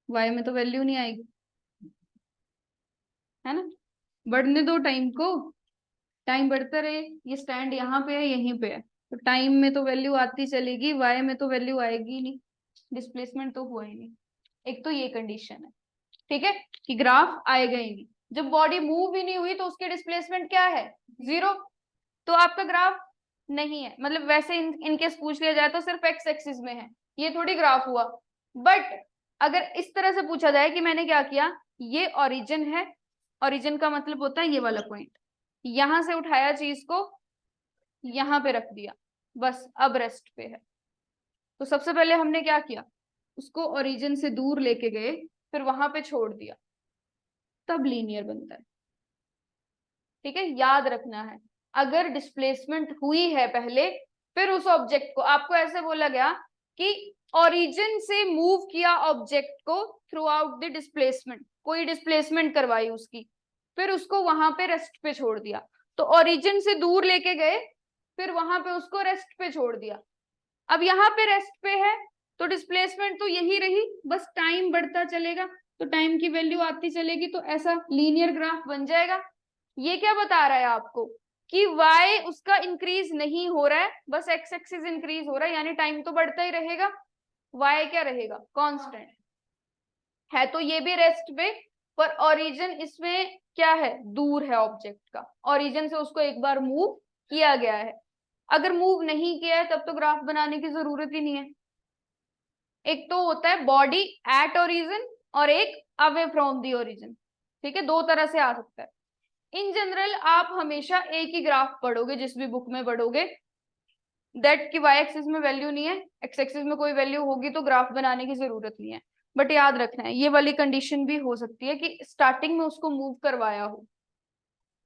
वाई में तो वैल्यू नहीं आएगी, है ना? बढ़ने दो टाइम को, टाइम बढ़ता रहे। ये स्टैंड यहाँ पे है, यहीं पे है, तो टाइम में तो वैल्यू आती चलेगी, वाई में तो वैल्यू आएगी नहीं, डिस्प्लेसमेंट तो हुआ ही नहीं। एक तो ये कंडीशन है, ठीक है, कि ग्राफ आएगा ही नहीं। जब बॉडी मूव ही नहीं हुई तो उसके डिस्प्लेसमेंट क्या है? 0। तो आपका ग्राफ नहीं है, मतलब वैसे इनकेस पूछ लिया जाए तो सिर्फ एक्स एक्सिस में है, ये थोड़ी ग्राफ हुआ। बट अगर इस तरह से पूछा जाए कि मैंने क्या किया, ये ओरिजिन है, ओरिजिन का मतलब होता है ये वाला पॉइंट, यहां से उठाया चीज को यहां पे रख दिया, बस अब रेस्ट पे है। तो सबसे पहले हमने क्या किया, उसको ओरिजिन से दूर लेके गए, फिर वहां पे छोड़ दिया, तब लीनियर बनता है। ठीक है, याद रखना है, अगर डिस्प्लेसमेंट हुई है पहले, फिर उस ऑब्जेक्ट को, आपको ऐसे बोला गया कि ओरिजिन से मूव किया ऑब्जेक्ट को थ्रू आउट द डिस्प्लेसमेंट, कोई डिस्प्लेसमेंट करवाई उसकी, फिर उसको वहां पे रेस्ट पे छोड़ दिया। तो ओरिजिन से दूर लेके गए, फिर वहां पे उसको रेस्ट पे छोड़ दिया। अब यहाँ पे रेस्ट पे है, तो डिस्प्लेसमेंट तो यही रही, बस टाइम बढ़ता चलेगा, तो टाइम की वैल्यू आती चलेगी, तो ऐसा लीनियर ग्राफ बन जाएगा। ये क्या बता रहा है आपको कि y उसका इंक्रीज नहीं हो रहा है, बस x एक्सिस इंक्रीज हो रहा है, यानी टाइम तो बढ़ता ही रहेगा, y क्या रहेगा? कांस्टेंट है। तो ये भी रेस्ट पे, पर ओरिजिन इसमें क्या है? दूर है ऑब्जेक्ट का, ओरिजिन से उसको एक बार मूव किया गया है। अगर मूव नहीं किया है तब तो ग्राफ बनाने की जरूरत ही नहीं है। एक तो होता है बॉडी एट ओरिजिन और एक अवे फ्रॉम दी ओरिजिन। ठीक है, दो तरह से आ सकता है। इन जनरल आप हमेशा एक ही ग्राफ पढ़ोगे जिस भी बुक में पढ़ोगे, दैट की वाई एक्सिस में वैल्यू नहीं है, एक्स एक्सिस में कोई वैल्यू होगी तो ग्राफ बनाने की जरूरत नहीं है। बट याद रखना है, ये वाली कंडीशन भी हो सकती है कि स्टार्टिंग में उसको मूव करवाया हो।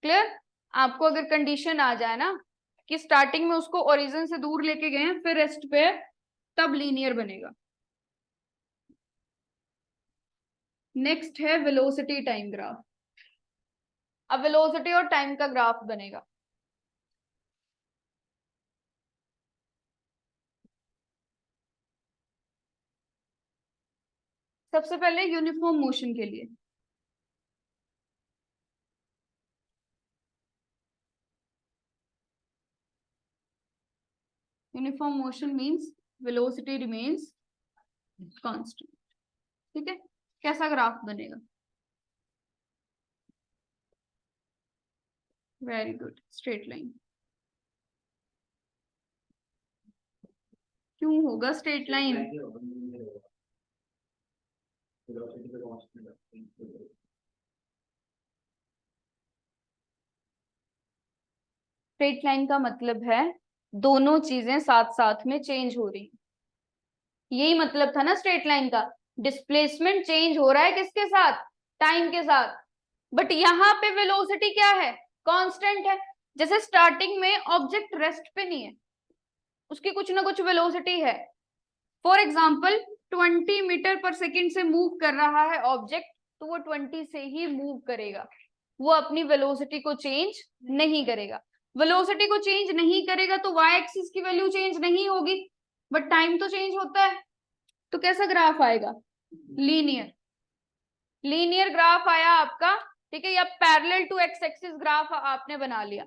क्लियर? आपको अगर कंडीशन आ जाए ना कि स्टार्टिंग में उसको ओरिजिन से दूर लेके गए, फिर रेस्ट पे, तब लीनियर बनेगा। नेक्स्ट है वेलोसिटी टाइम ग्राफ। अब वेलोसिटी और टाइम का ग्राफ बनेगा। सबसे पहले यूनिफॉर्म मोशन के लिए, uniform motion means velocity remains constant. ठीक है, कैसा ग्राफ बनेगा? Very good, straight line. क्यों होगा स्ट्रेट लाइन? स्ट्रेट लाइन का मतलब है दोनों चीजें साथ साथ में चेंज हो रही, यही मतलब था ना स्ट्रेट लाइन का। डिस्प्लेसमेंट चेंज हो रहा है किसके साथ? टाइम के साथ। बट यहाँ पे वेलोसिटी क्या है? कांस्टेंट है। जैसे स्टार्टिंग में ऑब्जेक्ट रेस्ट पे नहीं है, उसकी कुछ ना कुछ वेलोसिटी है। फॉर एग्जाम्पल 20 मीटर पर सेकेंड से मूव कर रहा है ऑब्जेक्ट, तो वो 20 से ही मूव करेगा, वो अपनी वेलोसिटी को चेंज नहीं करेगा। वेलोसिटी को चेंज नहीं करेगा तो वाई एक्सिस की वैल्यू चेंज नहीं होगी, बट टाइम तो चेंज होता है। तो कैसा ग्राफ आएगा? लीनियर। लीनियर ग्राफ आया आपका। ठीक है, या parallel to X axis graph आपने बना लिया।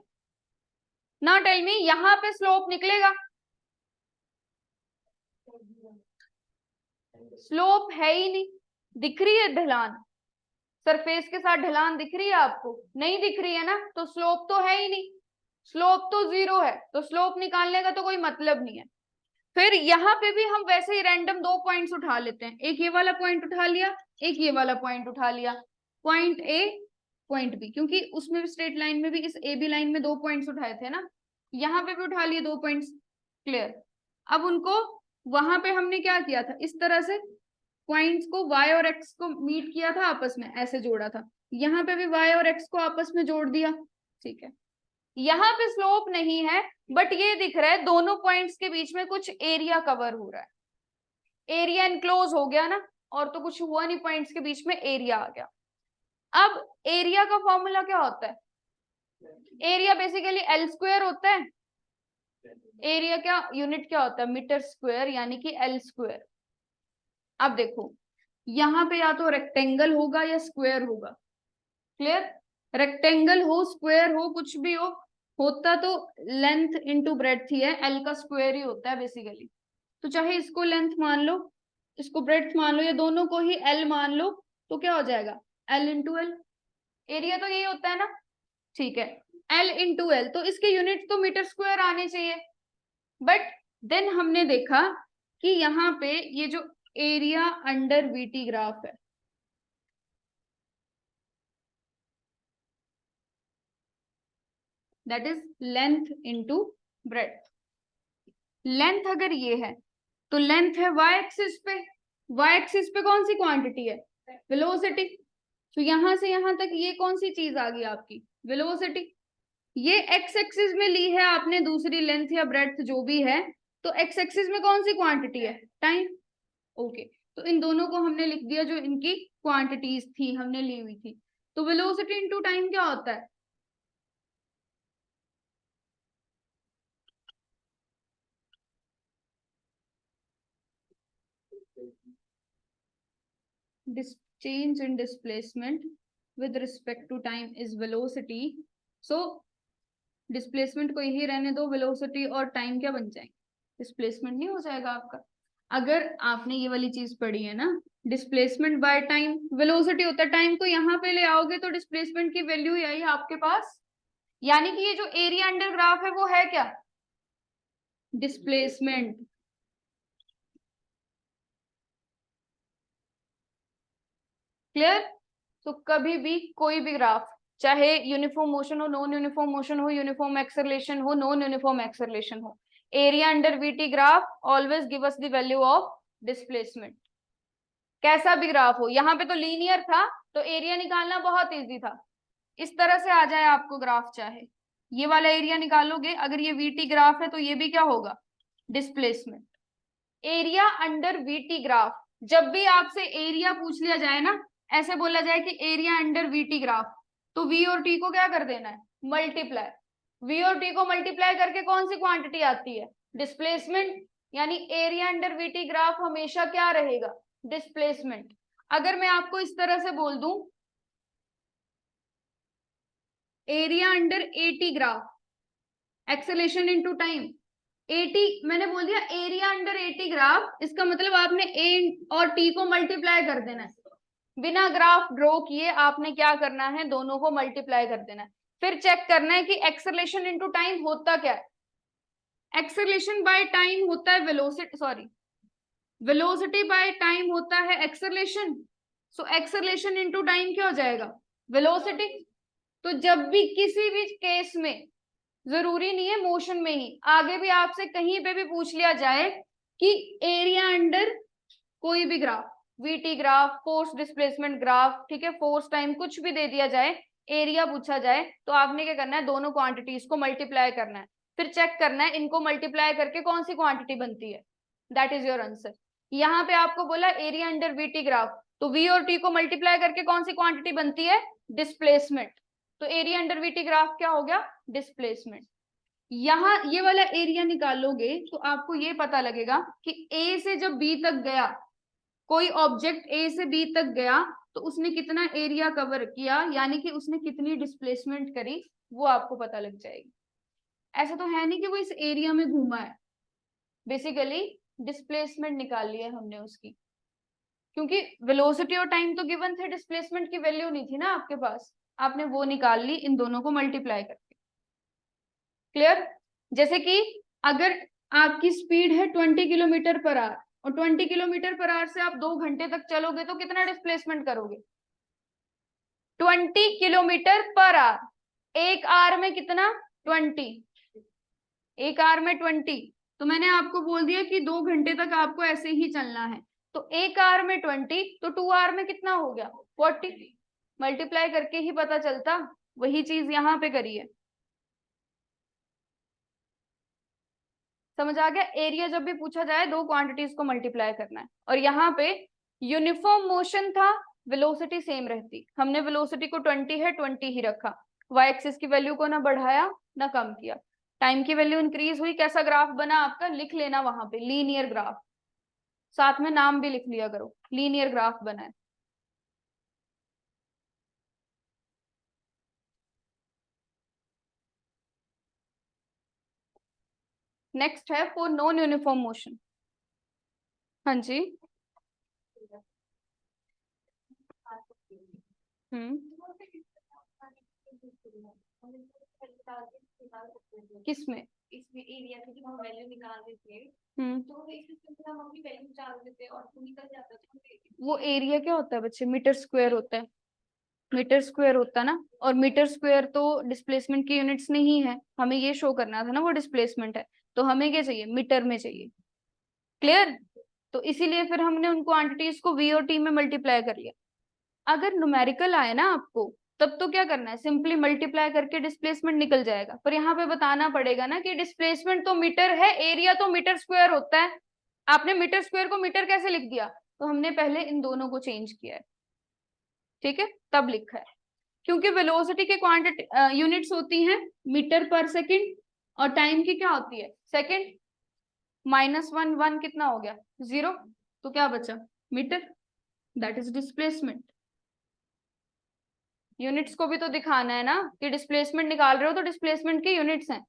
ना टेल मी, यहां पे स्लोप निकलेगा? स्लोप है ही नहीं। दिख रही है ढलान? सरफेस के साथ ढलान दिख रही है आपको? नहीं दिख रही है ना, तो स्लोप तो है ही नहीं। स्लोप तो 0 है, तो स्लोप निकालने का तो कोई मतलब नहीं है। फिर यहाँ पे भी हम वैसे ही रैंडम 2 पॉइंट्स उठा लेते हैं। एक ये वाला पॉइंट उठा लिया, एक ये वाला पॉइंट उठा लिया, पॉइंट ए पॉइंट बी, क्योंकि उसमें भी स्ट्रेट लाइन में भी इस ए बी लाइन में 2 पॉइंट्स उठाए थे ना, यहाँ पे भी उठा लिए 2 पॉइंट्स। क्लियर? अब उनको वहां पे हमने क्या किया था, इस तरह से पॉइंट्स को y और x को मीट किया था आपस में, ऐसे जोड़ा था। यहाँ पे भी y और x को आपस में जोड़ दिया। ठीक है, यहाँ पे स्लोप नहीं है, बट ये दिख रहा है दोनों पॉइंट्स के बीच में कुछ एरिया कवर हो रहा है। एरिया इनक्लोज हो गया ना, और तो कुछ हुआ नहीं, पॉइंट्स के बीच में एरिया आ गया। अब एरिया का फॉर्मूला क्या होता है? एरिया बेसिकली एल स्क्वायर होता है। एरिया क्या यूनिट क्या होता है? मीटर स्क्वायर, यानी कि एल स्क्वायर। अब देखो, यहाँ पे या तो रेक्टेंगल होगा या स्क्वायर होगा। क्लियर? रेक्टेंगल हो, स्क्वायर हो, कुछ भी हो, होता तो लेंथ इंटू ब्रेड्थ ही है, एल का स्क्वायर ही होता है बेसिकली। तो चाहे इसको लेंथ मान लो, इसको ब्रेड्थ मान लो, या दोनों को ही एल मान लो, तो क्या हो जाएगा? L into L. एरिया तो यही होता है ना। ठीक है, एल इंटू एल, तो इसके यूनिट तो मीटर स्क्वायर आने चाहिए। बट देन हमने देखा कि यहाँ पे ये जो एरिया अंडर वीटी ग्राफ है, that is length into breadth. Length अगर ये है तो लेंथ है वाई एक्सिस पे। वाई एक्सिस पे कौन सी क्वांटिटी है? वेलोसिटी। तो यहां से यहां तक ये कौन सी चीज आ गई आपकी? वेलोसिटी। ये एक्स एक्सिस में ली है आपने दूसरी लेंथ या ब्रेड्थ जो भी है, तो एक्स एक्सिस में कौन सी क्वांटिटी है? टाइम। ओके, तो इन दोनों को हमने लिख दिया जो इनकी क्वांटिटीज थी हमने ली हुई थी। तो वेलोसिटी इंटू टाइम क्या होता है? change in displacement with respect to time is velocity. So displacement को यही रहने दो, वेलोसिटी और टाइम क्या बन जाएंगे? डिस्प्लेसमेंट नहीं हो जाएगा आपका। अगर आपने ये वाली चीज पढ़ी है ना, डिस्प्लेसमेंट बाय टाइम, वेलोसिटी होता है, टाइम को यहाँ पे ले आओगे तो डिस्प्लेसमेंट की वैल्यू यही आपके पास। यानी कि ये जो एरिया अंडर ग्राफ है वो है क्या? डिस्प्लेसमेंट। क्लियर? तो कभी भी कोई भी ग्राफ, चाहे यूनिफॉर्म मोशन हो, नॉन यूनिफॉर्म मोशन हो, यूनिफॉर्म एक्सेलरेशन हो, नॉन यूनिफॉर्म एक्सेलरेशन हो, area under VT graph always give us the value of displacement. कैसा भी ग्राफ हो, यहाँ पे तो लीनियर था तो एरिया निकालना बहुत इजी था। इस तरह से आ जाए आपको ग्राफ, चाहे ये वाला एरिया निकालोगे, अगर ये वीटी ग्राफ है तो ये भी क्या होगा? Displacement. Area under VT graph, जब भी आपसे एरिया पूछ लिया जाए ना, ऐसे बोला जाए कि एरिया अंडर वीटी ग्राफ, तो वी और टी को क्या कर देना है? मल्टीप्लाई। वी और टी को मल्टीप्लाई करके कौन सी क्वांटिटी आती है? डिस्प्लेसमेंट। यानी एरिया अंडर वीटी ग्राफ हमेशा क्या रहेगा? डिस्प्लेसमेंट। अगर मैं आपको इस तरह से बोल दूं, area under eighty graph, acceleration into time, 80 मैंने बोल दिया एरिया अंडर 80 ग्राफ, इसका मतलब आपने ए और टी को मल्टीप्लाई कर देना है। बिना ग्राफ ड्रॉ किए आपने क्या करना है, दोनों को मल्टीप्लाई कर देना है। फिर चेक करना है कि एक्सेलरेशन इनटू टाइम होता क्या है। एक्सेलरेशन बाय टाइम होता है velocity, sorry velocity by time होता है acceleration. So acceleration into time क्या हो जाएगा, वेलोसिटी। तो जब भी किसी भी केस में, जरूरी नहीं है मोशन में ही, आगे भी आपसे कहीं पे भी पूछ लिया जाए कि एरिया अंडर कोई भी graph, VT graph, force displacement graph, ठीक है, फोर्स टाइम, कुछ भी दे दिया जाए, एरिया पूछा जाए, तो आपने क्या करना है, दोनों क्वांटिटीज को मल्टीप्लाई करना है। फिर चेक करना है इनको मल्टीप्लाई करके कौन सी क्वांटिटी बनती है। That is your answer. यहाँ पे आपको बोला एरिया अंडर वीटी ग्राफ, तो वी और टी को मल्टीप्लाई करके कौन सी क्वांटिटी बनती है, डिस्प्लेसमेंट। तो एरिया अंडर वीटी ग्राफ क्या हो गया, डिस्प्लेसमेंट। यहाँ ये वाला एरिया निकालोगे तो आपको ये पता लगेगा कि ए से जब बी तक गया, कोई ऑब्जेक्ट ए से बी तक गया तो उसने कितना एरिया कवर किया, यानी कि उसने कितनी डिस्प्लेसमेंट करी, वो आपको पता लग जाएगी। ऐसा तो है नहीं कि वो इस एरिया में घूमा है, बेसिकली डिस्प्लेसमेंट निकाल लिया है हमने उसकी, क्योंकि वेलोसिटी और टाइम तो गिवन थे, डिस्प्लेसमेंट की वैल्यू नहीं थी ना आपके पास, आपने वो निकाल ली इन दोनों को मल्टीप्लाई करके। क्लियर। जैसे कि अगर आपकी स्पीड है 20 किलोमीटर पर आवर और 20 किलोमीटर पर आवर से आप 2 घंटे तक चलोगे तो कितना डिस्प्लेसमेंट करोगे, 20 किलोमीटर पर आवर। एक आवर में कितना, 20, एक आवर में 20। तो मैंने आपको बोल दिया कि 2 घंटे तक आपको ऐसे ही चलना है, तो एक आवर में 20, तो 2 आवर में कितना हो गया, 40। मल्टीप्लाई करके ही पता चलता, वही चीज यहाँ पे करी है। समझ आ गया। एरिया जब भी पूछा जाए, दो क्वांटिटीज को मल्टीप्लाई करना है। और यहाँ पे यूनिफॉर्म मोशन था, वेलोसिटी सेम रहती, हमने वेलोसिटी को 20 है 20 ही रखा, वाई एक्सिस की वैल्यू को ना बढ़ाया ना कम किया। टाइम की वैल्यू इंक्रीज हुई, कैसा ग्राफ बना आपका, लिख लेना वहां पे, लीनियर ग्राफ, साथ में नाम भी लिख लिया करो, लीनियर ग्राफ बना है। नेक्स्ट है फॉर नॉन यूनिफॉर्म मोशन। हाँ जी। किसमें,
इसमें एरिया की जब हम वैल्यू निकाल देते हैं तो इस सिस्टम से हम अपनी वैल्यू निकाल देते हैं और वो निकल जाता है।
वो एरिया क्या होता है बच्चे, मीटर स्क्वायर होता है, मीटर स्क्वायर होता है ना। और मीटर स्क्वायर तो डिस्प्लेसमेंट की यूनिट्स नहीं है, हमें ये शो करना था ना वो डिस्प्लेसमेंट है, तो हमें क्या चाहिए, मीटर में चाहिए। क्लियर। तो इसीलिए फिर हमने उन क्वांटिटीज को वी और टी में मल्टीप्लाई कर लिया। अगर न्यूमेरिकल आए ना आपको, तब तो क्या करना है, सिंपली मल्टीप्लाई करके डिस्प्लेसमेंट निकल जाएगा। पर यहाँ पे बताना पड़ेगा ना कि डिस्प्लेसमेंट तो मीटर है, एरिया तो मीटर स्क्वायर होता है। आपने मीटर स्क्वायर को मीटर कैसे लिख दिया, तो हमने पहले इन दोनों को चेंज किया है, ठीक है, तब लिखा है। क्योंकि वेलोसिटी के क्वांटिटी यूनिट्स होती हैं मीटर पर सेकंड, और टाइम की क्या होती है, सेकंड। -1 1 कितना हो गया, 0, तो क्या बचा, metre, that is displacement. Units को भी तो दिखाना है ना कि डिस्प्लेसमेंट निकाल रहे हो तो डिस्प्लेसमेंट की यूनिट्स हैं।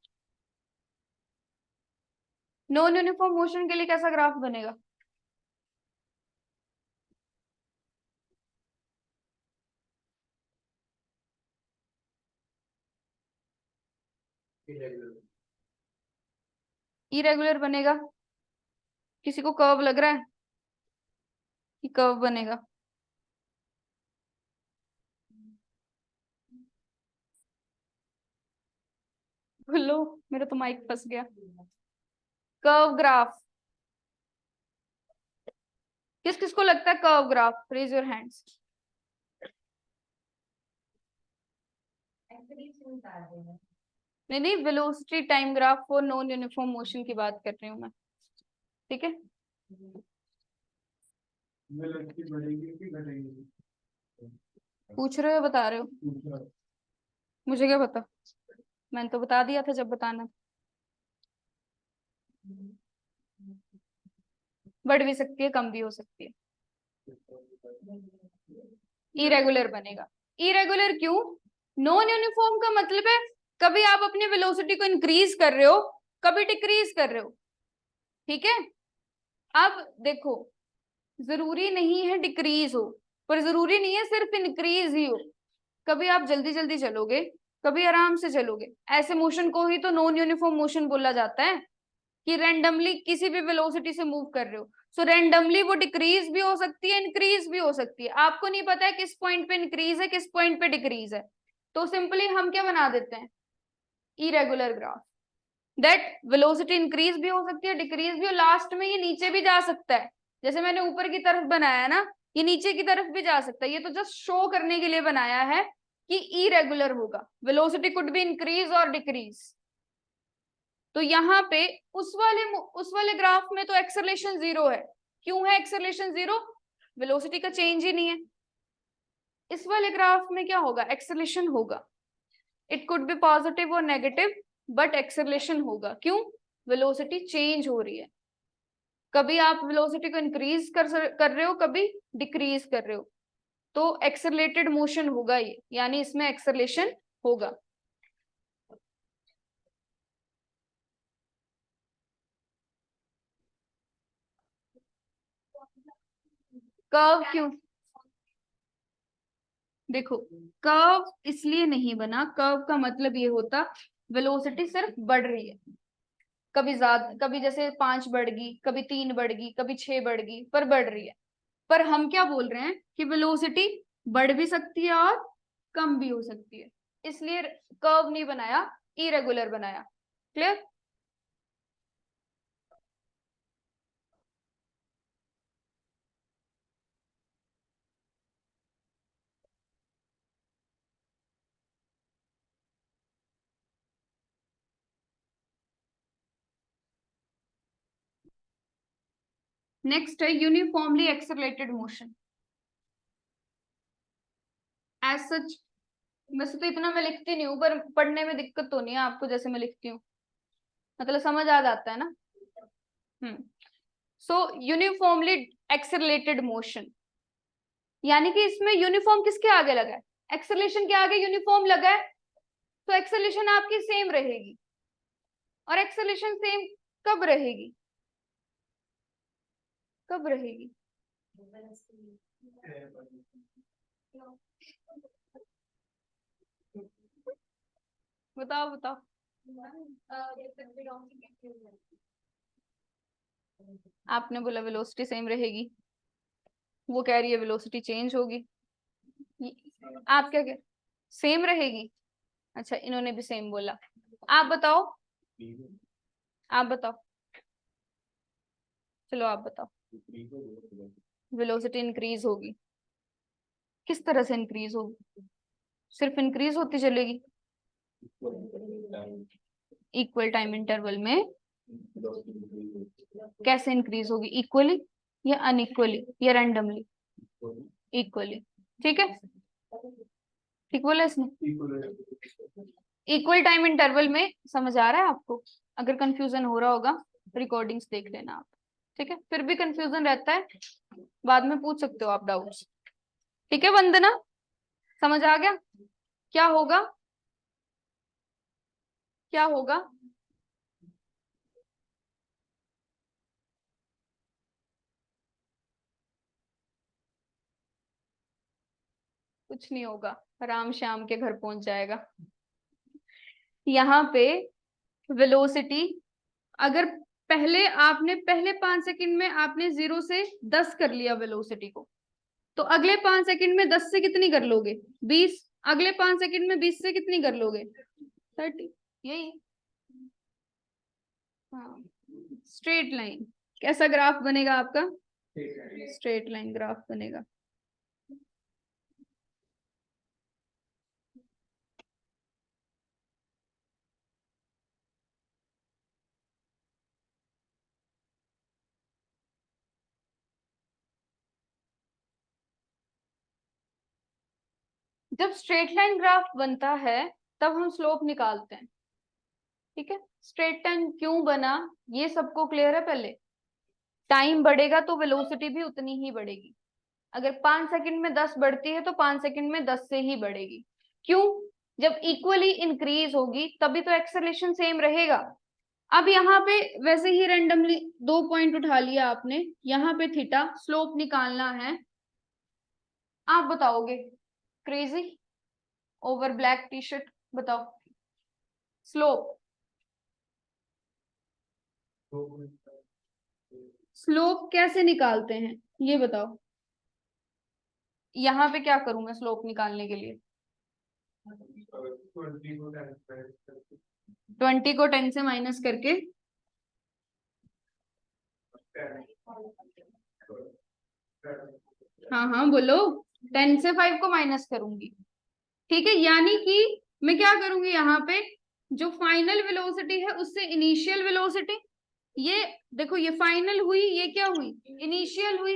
नॉन यूनिफॉर्म मोशन के लिए कैसा ग्राफ बनेगा, इरेगुलर बनेगा। किसी को कर्व लग रहा है कि कर्व बनेगा, लो मेरा तो माइक फंस गया। कर्व ग्राफ, किस किस को लगता है curve graph, raise your hands. नहीं नहीं, velocity time graph for non uniform motion की बात कर रही हूँ मैं, ठीक है। पूछ रहे हो, बता रहे हो, मुझे क्या पता, मैंने तो बता दिया था जब बताना। बढ़ भी सकती है, कम भी हो सकती है। इरेगुलर बनेगा। इरेगुलर क्यों, नॉन यूनिफॉर्म का मतलब है कभी आप अपनी वेलोसिटी को इंक्रीज कर रहे हो कभी डिक्रीज कर रहे हो, ठीक है। अब देखो, जरूरी नहीं है डिक्रीज हो, पर जरूरी नहीं है सिर्फ इंक्रीज ही हो। कभी आप जल्दी जल्दी चलोगे, कभी आराम से चलोगे। ऐसे मोशन को ही तो नॉन यूनिफॉर्म मोशन बोला जाता है, कि रैंडमली किसी भी वेलोसिटी से मूव कर रहे हो। सो रैंडमली वो डिक्रीज भी हो सकती है, इंक्रीज भी हो सकती है। आपको नहीं पता है किस पॉइंट पे इंक्रीज है, किस पॉइंट पे डिक्रीज है, तो सिंपली हम क्या बना देते हैं, irregular graph. That velocity increase भी हो सकती है, डिक्रीज भी, और लास्ट में ये नीचे भी जा सकता है। जैसे मैंने ऊपर की तरफ बनाया ना, ये नीचे की तरफ भी जा सकता है। ये तो जस्ट शो करने के लिए बनाया है कि इरेगुलर होगा, वेलोसिटी कुड बी इंक्रीज और डिक्रीज। तो यहाँ पे उस वाले ग्राफ में तो एक्सेलरेशन 0 है। क्यों है एक्सेलरेशन 0? वेलोसिटी का चेंज ही नहीं है। इस वाले ग्राफ में क्या होगा, एक्सेलरेशन होगा। इट कुड बी पॉजिटिव और नेगेटिव, बट एक्सेलरेशन होगा। क्यों? वेलोसिटी चेंज हो रही है। कभी आप वेलोसिटी को इंक्रीज कर रहे हो, कभी डिक्रीज कर रहे हो, तो एक्सेलरेटेड मोशन होगा ये, यानी इसमें एक्सेलरेशन होगा। कर्व क्यों? देखो, कर्व इसलिए नहीं बना, कर्व का मतलब ये होता वेलोसिटी सिर्फ बढ़ रही है। कभी ज्यादा, कभी जैसे 5 बढ़ गई, कभी 3 बढ़ गई, कभी 6 बढ़ गई, पर बढ़ रही है। पर हम क्या बोल रहे हैं कि वेलोसिटी बढ़ भी सकती है और कम भी हो सकती है, इसलिए कर्व नहीं बनाया, इरेगुलर बनाया। क्लियर? नेक्स्ट है uniformly accelerated motion. As such वैसे तो इतना मैं लिखती नहीं हूँ, पर पढ़ने में दिक्कत तो नहीं है आपको, जैसे मैं लिखती हूँ, मतलब समझ आ जाता है ना। सो यूनिफॉर्मली एक्सेलरेटेड मोशन, यानी कि इसमें यूनिफॉर्म किसके आगे लगा है, एक्सेलरेशन के आगे यूनिफॉर्म लगा है, तो एक्सेलरेशन आपकी सेम रहेगी। और एक्सेलरेशन सेम कब रहेगी, कब रहेगी? बताओ बताओ। आपने बोला वेलोसिटी सेम रहेगी, वो कह रही है वेलोसिटी चेंज होगी। आप क्या कह, सेम रहेगी? अच्छा, इन्होंने भी सेम बोला। आप बताओ, आप बताओ, चलो आप बताओ। वेलोसिटी इंक्रीज होगी, किस तरह से इंक्रीज होगी? सिर्फ इंक्रीज होती चलेगी, इक्वल टाइम इंटरवल में। कैसे इंक्रीज होगी, इक्वली या अनइक्वली या रैंडमली? इक्वली। ठीक है, ठीक बोला इसने, इक्वल टाइम इंटरवल में। समझ आ रहा है आपको? अगर कंफ्यूजन हो रहा होगा रिकॉर्डिंग्स देख लेना आप, ठीक है। फिर भी कंफ्यूजन रहता है, बाद में पूछ सकते हो आप डाउट्स, ठीक है। वंदना, समझ आ गया? क्या होगा, क्या होगा? कुछ नहीं होगा, राम श्याम के घर पहुंच जाएगा। यहाँ पे वेलोसिटी, अगर पहले 5 सेकंड में आपने 0 से 10 कर लिया वेलोसिटी को, तो अगले 5 सेकंड में 10 से कितनी कर लोगे, 20। अगले 5 सेकंड में 20 से कितनी कर लोगे, 30। यही, हाँ। स्ट्रेट लाइन, कैसा ग्राफ बनेगा आपका, स्ट्रेट लाइन ग्राफ बनेगा। जब स्ट्रेट लाइन ग्राफ बनता है तब हम स्लोप निकालते हैं, ठीक है। स्ट्रेट लाइन क्यों बना, ये सबको क्लियर है पहले? टाइम बढ़ेगा तो वेलोसिटी भी उतनी ही बढ़ेगी। अगर 5 सेकंड में 10 बढ़ती है तो 5 सेकंड में 10 से ही बढ़ेगी। क्यों? जब इक्वली इंक्रीज होगी तभी तो एक्सेलरेशन सेम रहेगा। अब यहाँ पे वैसे ही रेंडमली 2 पॉइंट उठा लिया आपने, यहाँ पे थीटा, स्लोप निकालना है, आप बताओगे। Crazy over black T shirt, बताओ स्लोप। स्लोप कैसे निकालते हैं ये बताओ। यहाँ पे क्या करूं मैं स्लोप निकालने के लिए? 20 को 10 से माइनस करके, हाँ हाँ बोलो, 10 से 5 को माइनस करूंगी, ठीक है। यानी कि मैं क्या करूंगी यहाँ पे, जो फाइनल वेलोसिटी है उससे इनिशियल वेलोसिटी, ये देखो ये फाइनल हुई, ये क्या हुई, इनिशियल हुई।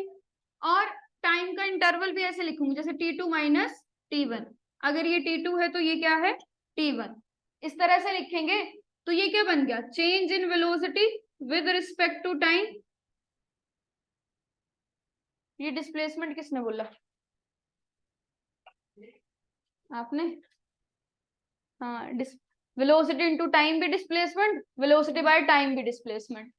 और टाइम का इंटरवल भी ऐसे लिखूंगी जैसे t2 माइनस t1, अगर ये t2 है तो ये क्या है, t1, इस तरह से लिखेंगे। तो ये क्या बन गया, change in velocity with respect to time. ये डिस्प्लेसमेंट किसने बोला, आपने? हाँ, वेलोसिटी इनटू टाइम भी डिस्प्लेसमेंट, वेलोसिटी बाय टाइम भी डिस्प्लेसमेंट।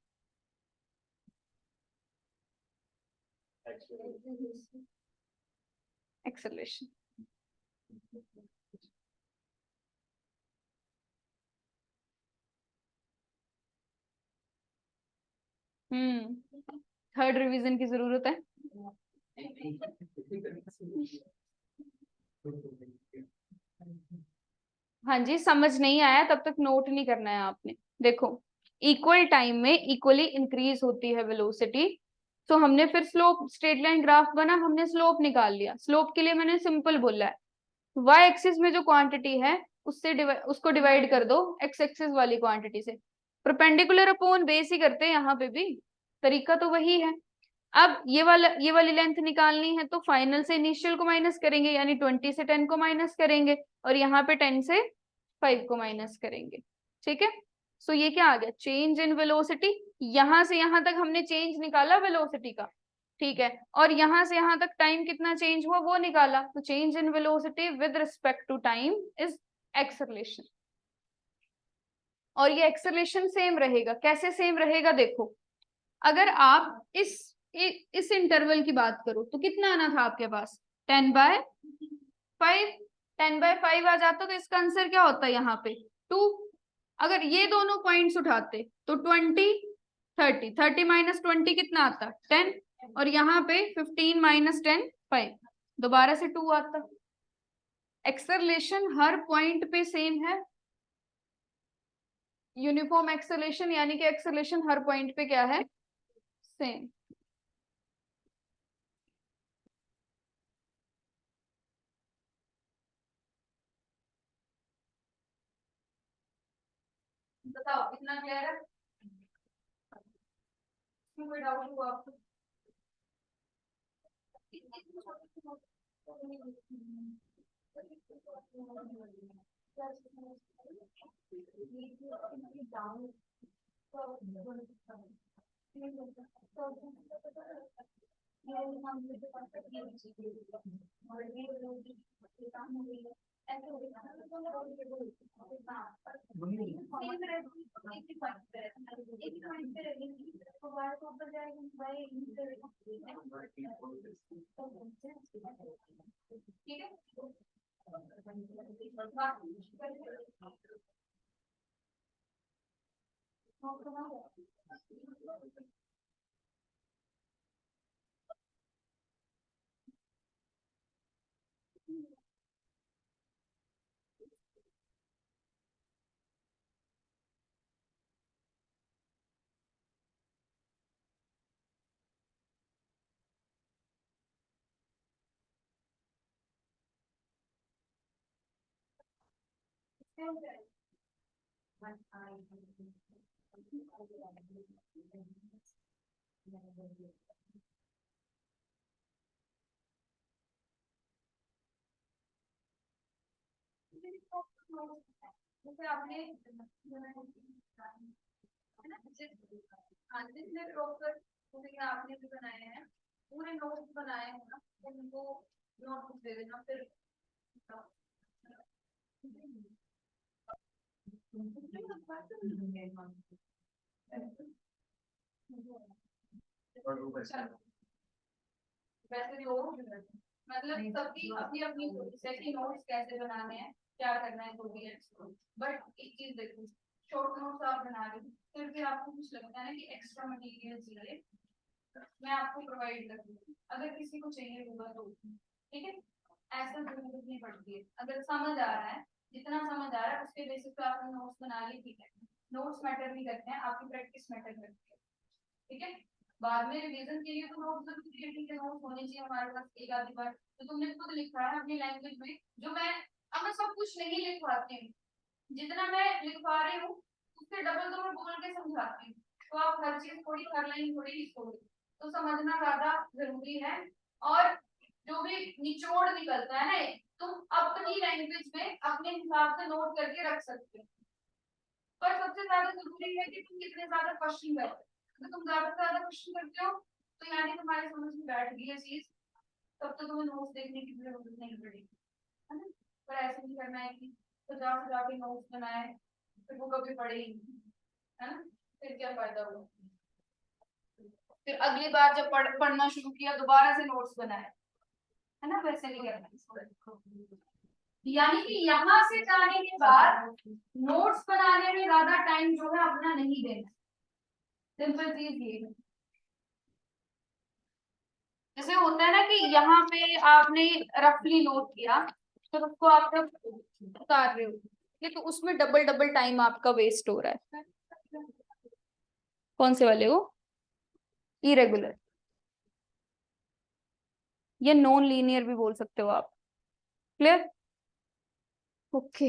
एक्सेलरेशन। थर्ड रिवीजन की जरूरत है। हाँ जी, समझ नहीं आया तब तक नोट नहीं करना है आपने। देखो, इक्वल टाइम में इक्वली इंक्रीज होती है वेलोसिटी, तो हमने फिर स्लोप, स्ट्रेट लाइन ग्राफ बना, हमने स्लोप निकाल लिया। स्लोप के लिए मैंने सिंपल बोला है, वाई एक्सिस में जो क्वांटिटी है उससे उसको डिवाइड कर दो एक्स एक्सिस वाली क्वांटिटी से। परपेंडिकुलर अपॉन बेस ही करते हैं यहाँ पे भी, तरीका तो वही है। अब ये वाली लेंथ निकालनी है तो फाइनल से इनिशियल को माइनस करेंगे, यानी 20 से 10 को माइनस करेंगे, और यहाँ पे 10 से 5 को माइनस करेंगे, ठीक है। सो ये क्या आ गया, चेंज इन वेलोसिटी। यहां से यहां तक हमने चेंज निकाला वेलोसिटी का, ठीक है, और यहां से यहां तक टाइम कितना चेंज हुआ वो निकाला, तो change in velocity with respect to time is acceleration. और ये एक्सेलरेशन सेम रहेगा, कैसे सेम रहेगा देखो, अगर आप इस इंटरवल की बात करो तो कितना आना था आपके पास, 10/5, 10/5 आ जाता तो इसका आंसर क्या होता है यहाँ पे 2। अगर ये दोनों पॉइंट्स उठाते तो 20, 30, 30 माइनस 20 कितना आता, 10, और यहाँ पे 15 माइनस 10, 5, दोबारा से 2 आता। एक्सेलरेशन हर पॉइंट पे सेम है, यूनिफॉर्म एक्सेलरेशन, यानी कि एक्सेलरेशन हर पॉइंट पे क्या है, सेम। बताओ कितना क्लियर है, कोई डाउट हुआ आपको? ठीक है। जैसे आपने हाँ, जिसने प्रॉपर जैसे कि आपने भी बनाए हैं, पूरे नोट्स बनाए हैं ना, तो उनको नोटबुक दे देना फिर।
वैसे तो मतलब सबकी अपनी अपनी प्रोसेस है कि नोट्स कैसे बनाने हैं, क्या करना है, जो भी है। बट एक चीज देखो, शॉर्ट नोट्स आप बना रहे हो, फिर भी आपको कुछ लगता है ना कि एक्स्ट्रा मटेरियल चाहिए, मैं आपको प्रोवाइड कर दूंगी अगर किसी को चाहिए होगा तो, ठीक है। ऐसा जरूरत नहीं पड़ती है, अगर समझ आ रहा है, जितना समझ आ रहा है उसके बेसिस पे आपने नोट्स बना ली, ठीक है। नोट्स मैटर नहीं करते हैं, आपकी प्रैक्टिस मैटर करती है, ठीक है। बाद में रिवीजन के लिए तो नोट्स जरूरी है, ठीक है, नोट्स होने चाहिए हमारे पास एक आधी बार। तो तुमने खुद लिखा है अपनी लैंग्वेज में, जो मैं अब मैं सब कुछ नहीं लिखवाती हूँ, जितना मैं लिखवा रही हूँ उससे डबल तो मैं बोल के समझाती हूँ, तो आप हर चीज थोड़ी हर लाइन थोड़ी लिखोगे, तो समझना ज्यादा जरूरी है। और जो भी निचोड़ निकलता है ना, तुम अपनी लैंग्वेज में अपने हिसाब से नोट करके रख सकते हो, पर सबसे ज्यादा जरूरी है कि तुम कितने ज्यादा क्वेश्चन करते हो। अगर तुम ज्यादा से ज्यादा क्वेश्चन करते हो तो यानी तुम्हारे समझ में बैठ गई है चीज, तब तो तुम्हें नोट्स देखने की जरूरत नहीं पड़ेगी, है ना। पर ऐसे नहीं करना है कि तो जाके नोट्स बनाए फिर वो कभी पढ़े ही नहीं, है ना, फिर क्या फायदा हुआ। फिर अगली बार जब पढ़ना शुरू किया दोबारा से नोट्स बनाए, है ना, वैसे नहीं करना। यानी कि यहाँ से जाने के बाद नोट्स बनाने में ज्यादा टाइम जो है अपना नहीं देना, सिंपल चीज ये है। जैसे होता है ना कि यहाँ पे आपने रफली नोट किया, तो उसको आप जब उतार रहे हो, ये तो उसमें डबल डबल टाइम आपका वेस्ट हो रहा है। कौन से वाले हो, इरेगुलर या नॉन लीनियर भी बोल सकते हो आप, क्लियर, ओके।